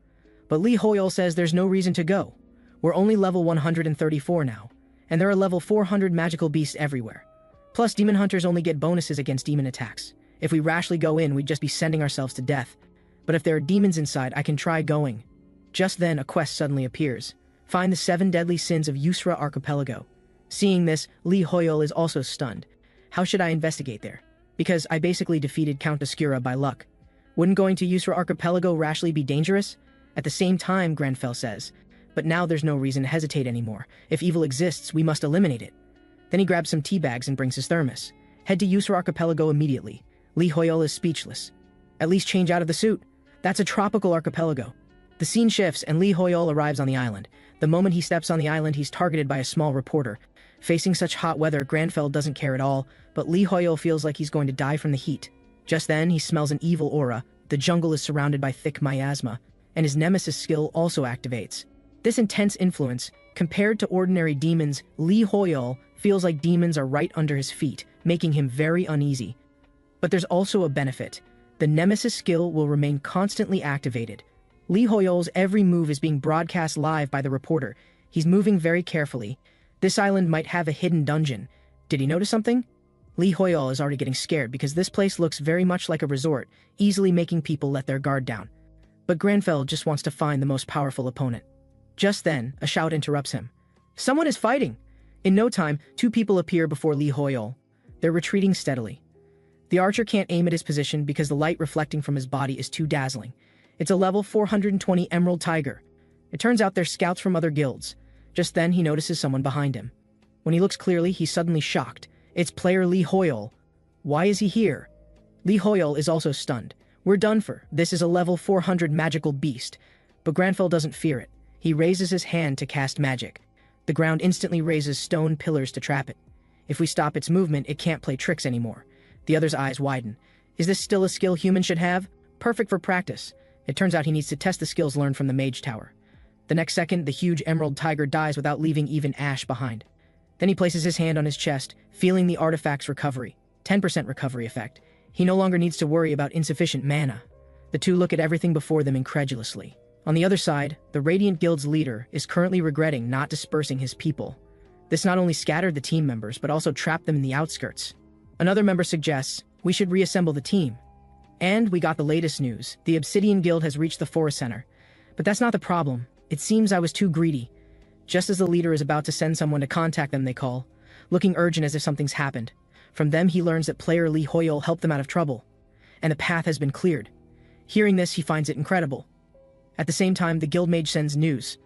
Speaker 1: But Hoyol says there's no reason to go. We're only level 134 now, and there are level 400 magical beasts everywhere. Plus, demon hunters only get bonuses against demon attacks. If we rashly go in, we'd just be sending ourselves to death. But if there are demons inside, I can try going. Just then, a quest suddenly appears. Find the 7 deadly sins of Yusra Archipelago. Seeing this, Hoyol is also stunned. How should I investigate there? Because I basically defeated Count Oscura by luck. Wouldn't going to Yusra Archipelago rashly be dangerous? At the same time, Granfell says. But now there's no reason to hesitate anymore. If evil exists, we must eliminate it. Then he grabs some tea bags and brings his thermos. Head to Yusra Archipelago immediately. Hoyol is speechless. At least change out of the suit. That's a tropical archipelago. The scene shifts and Hoyol arrives on the island. The moment he steps on the island, he's targeted by a small reporter. Facing such hot weather, Granfell doesn't care at all, but Hoyol feels like he's going to die from the heat. Just then, he smells an evil aura. The jungle is surrounded by thick miasma, and his nemesis skill also activates. This intense influence, compared to ordinary demons, Hoyol feels like demons are right under his feet, making him very uneasy. But there's also a benefit. The nemesis skill will remain constantly activated. Hoyol's every move is being broadcast live by the reporter. He's moving very carefully. This island might have a hidden dungeon. Did he notice something? Hoyol is already getting scared because this place looks very much like a resort, easily making people let their guard down. But Granfell just wants to find the most powerful opponent. Just then, a shout interrupts him. Someone is fighting! In no time, two people appear before Lee Hoyol. They're retreating steadily. The archer can't aim at his position because the light reflecting from his body is too dazzling. It's a level 420 Emerald Tiger. It turns out they're scouts from other guilds. Just then, he notices someone behind him. When he looks clearly, he's suddenly shocked. It's player Lee Hoyol. Why is he here? Lee Hoyol is also stunned. We're done for. This is a level 400 magical beast. But Granfell doesn't fear it. He raises his hand to cast magic. The ground instantly raises stone pillars to trap it. If we stop its movement, it can't play tricks anymore. The other's eyes widen. Is this still a skill humans should have? Perfect for practice. It turns out he needs to test the skills learned from the Mage Tower. The next second, the huge Emerald Tiger dies without leaving even ash behind. Then he places his hand on his chest, feeling the artifact's recovery. 10% recovery effect. He no longer needs to worry about insufficient mana. The two look at everything before them incredulously. On the other side, the Radiant Guild's leader is currently regretting not dispersing his people. This not only scattered the team members, but also trapped them in the outskirts. Another member suggests, we should reassemble the team. And we got the latest news. The Obsidian Guild has reached the Forest Center. But that's not the problem. It seems I was too greedy. Just as the leader is about to send someone to contact them, they call, looking urgent as if something's happened. From them, he learns that player Lee Hoyol helped them out of trouble, and the path has been cleared. Hearing this, he finds it incredible. At the same time, the guild mage sends news.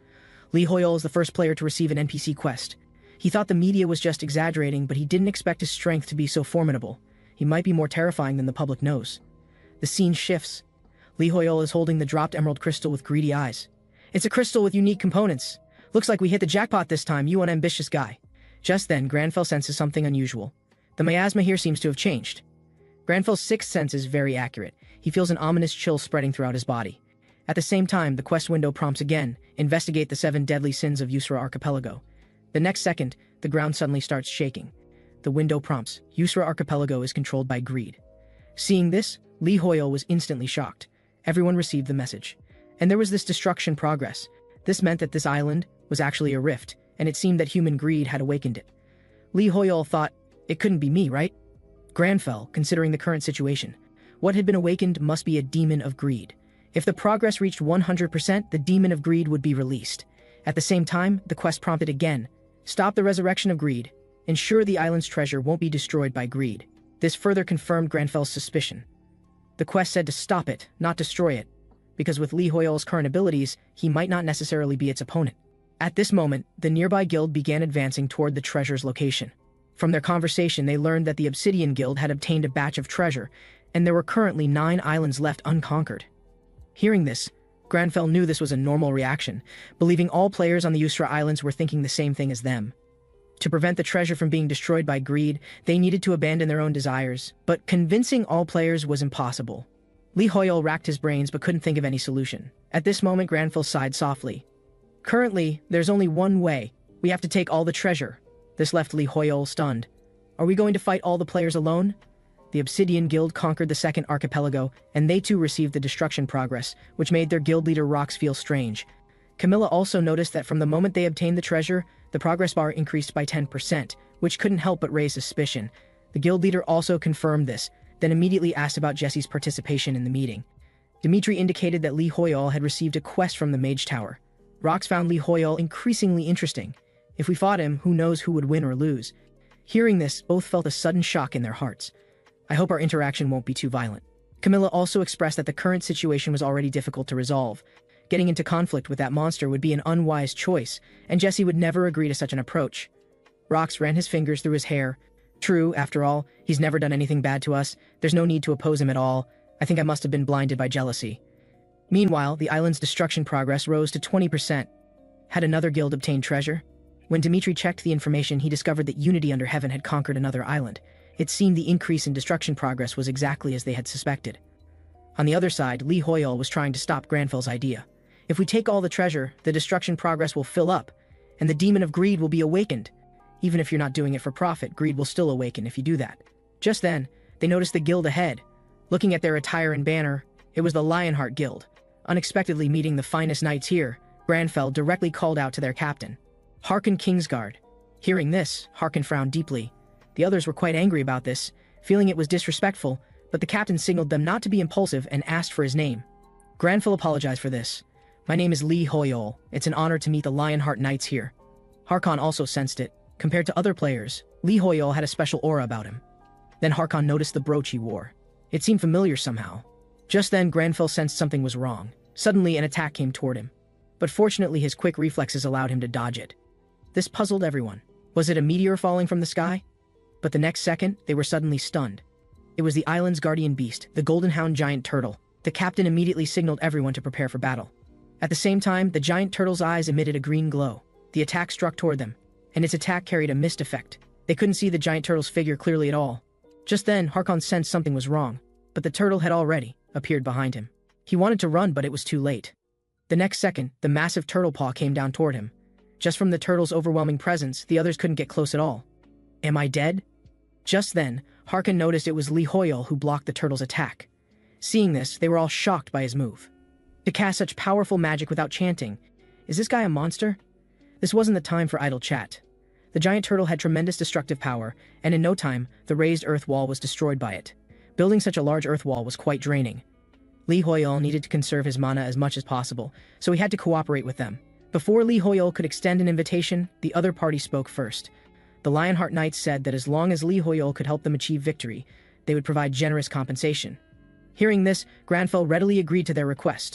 Speaker 1: Lee Hoyol is the first player to receive an NPC quest. He thought the media was just exaggerating, but he didn't expect his strength to be so formidable. He might be more terrifying than the public knows. The scene shifts. Lee Hoyol is holding the dropped emerald crystal with greedy eyes. It's a crystal with unique components. Looks like we hit the jackpot this time, you unambitious guy. Just then, Granfell senses something unusual. The miasma here seems to have changed. Granfell's sixth sense is very accurate. He feels an ominous chill spreading throughout his body. At the same time, the quest window prompts again, investigate the 7 deadly sins of Yusra Archipelago. The next second, the ground suddenly starts shaking. The window prompts, Yusra Archipelago is controlled by greed. Seeing this, Lee Hoyol was instantly shocked. Everyone received the message. And there was this destruction progress. This meant that this island was actually a rift, and it seemed that human greed had awakened it. Lee Hoyol thought, it couldn't be me, right? Granfell, considering the current situation. What had been awakened must be a demon of greed. If the progress reached 100%, the demon of greed would be released. At the same time, the quest prompted again. Stop the resurrection of greed. Ensure the island's treasure won't be destroyed by greed. This further confirmed Granfell's suspicion. The quest said to stop it, not destroy it, because with Lee Hoyol's current abilities, he might not necessarily be its opponent. At this moment, the nearby guild began advancing toward the treasure's location. From their conversation, they learned that the Obsidian Guild had obtained a batch of treasure, and there were currently 9 islands left unconquered. Hearing this, Granfell knew this was a normal reaction, believing all players on the Yusra Islands were thinking the same thing as them. To prevent the treasure from being destroyed by greed, they needed to abandon their own desires, but convincing all players was impossible. Lee Hoyol racked his brains but couldn't think of any solution. At this moment, Granfell sighed softly. Currently, there's only one way. We have to take all the treasure. This left Lee Hoyol stunned. Are we going to fight all the players alone? The Obsidian Guild conquered the second archipelago, and they too received the destruction progress, which made their guild leader Rox feel strange. Camilla also noticed that from the moment they obtained the treasure, the progress bar increased by 10%, which couldn't help but raise suspicion. The guild leader also confirmed this, then immediately asked about Jesse's participation in the meeting. Dimitri indicated that Lee Hoyol had received a quest from the Mage Tower. Rox found Lee Hoyol increasingly interesting. If we fought him, who knows who would win or lose. Hearing this, both felt a sudden shock in their hearts. I hope our interaction won't be too violent. Camilla also expressed that the current situation was already difficult to resolve. Getting into conflict with that monster would be an unwise choice, and Jesse would never agree to such an approach. Rox ran his fingers through his hair. True, after all, he's never done anything bad to us. There's no need to oppose him at all. I think I must have been blinded by jealousy. Meanwhile, the island's destruction progress rose to 20%. Had another guild obtained treasure? When Dimitri checked the information, he discovered that Unity Under Heaven had conquered another island. It seemed the increase in destruction progress was exactly as they had suspected. On the other side, Lee Hoyol was trying to stop Granfell's idea. If we take all the treasure, the destruction progress will fill up, and the demon of greed will be awakened. Even if you're not doing it for profit, greed will still awaken if you do that. Just then, they noticed the guild ahead. Looking at their attire and banner, it was the Lionheart Guild. Unexpectedly meeting the finest knights here, Granfell directly called out to their captain. Hearken Kingsguard. Hearing this, Hearken frowned deeply. The others were quite angry about this, feeling it was disrespectful, but the captain signaled them not to be impulsive and asked for his name. Granville apologized for this. My name is Hoyol. It's an honor to meet the Lionheart Knights here. Harkon also sensed it. Compared to other players, Hoyol had a special aura about him. Then Harkon noticed the brooch he wore. It seemed familiar somehow. Just then, Granville sensed something was wrong. Suddenly, an attack came toward him. But fortunately, his quick reflexes allowed him to dodge it. This puzzled everyone. Was it a meteor falling from the sky? But the next second, they were suddenly stunned. It was the island's guardian beast, the golden hound giant turtle. The captain immediately signaled everyone to prepare for battle. At the same time, the giant turtle's eyes emitted a green glow. The attack struck toward them, and its attack carried a mist effect. They couldn't see the giant turtle's figure clearly at all. Just then, Harkon sensed something was wrong, but the turtle had already appeared behind him. He wanted to run, but it was too late. The next second, the massive turtle paw came down toward him. Just from the turtle's overwhelming presence, the others couldn't get close at all. Am I dead? Just then, Harkon noticed it was Hoyol who blocked the turtle's attack. Seeing this, they were all shocked by his move. To cast such powerful magic without chanting, is this guy a monster? This wasn't the time for idle chat. The giant turtle had tremendous destructive power, and in no time, the raised earth wall was destroyed by it. Building such a large earth wall was quite draining. Hoyol needed to conserve his mana as much as possible, so he had to cooperate with them. Before Hoyol could extend an invitation, the other party spoke first. The Lionheart Knights said that as long as Hoyol could help them achieve victory, they would provide generous compensation. Hearing this, Granville readily agreed to their request.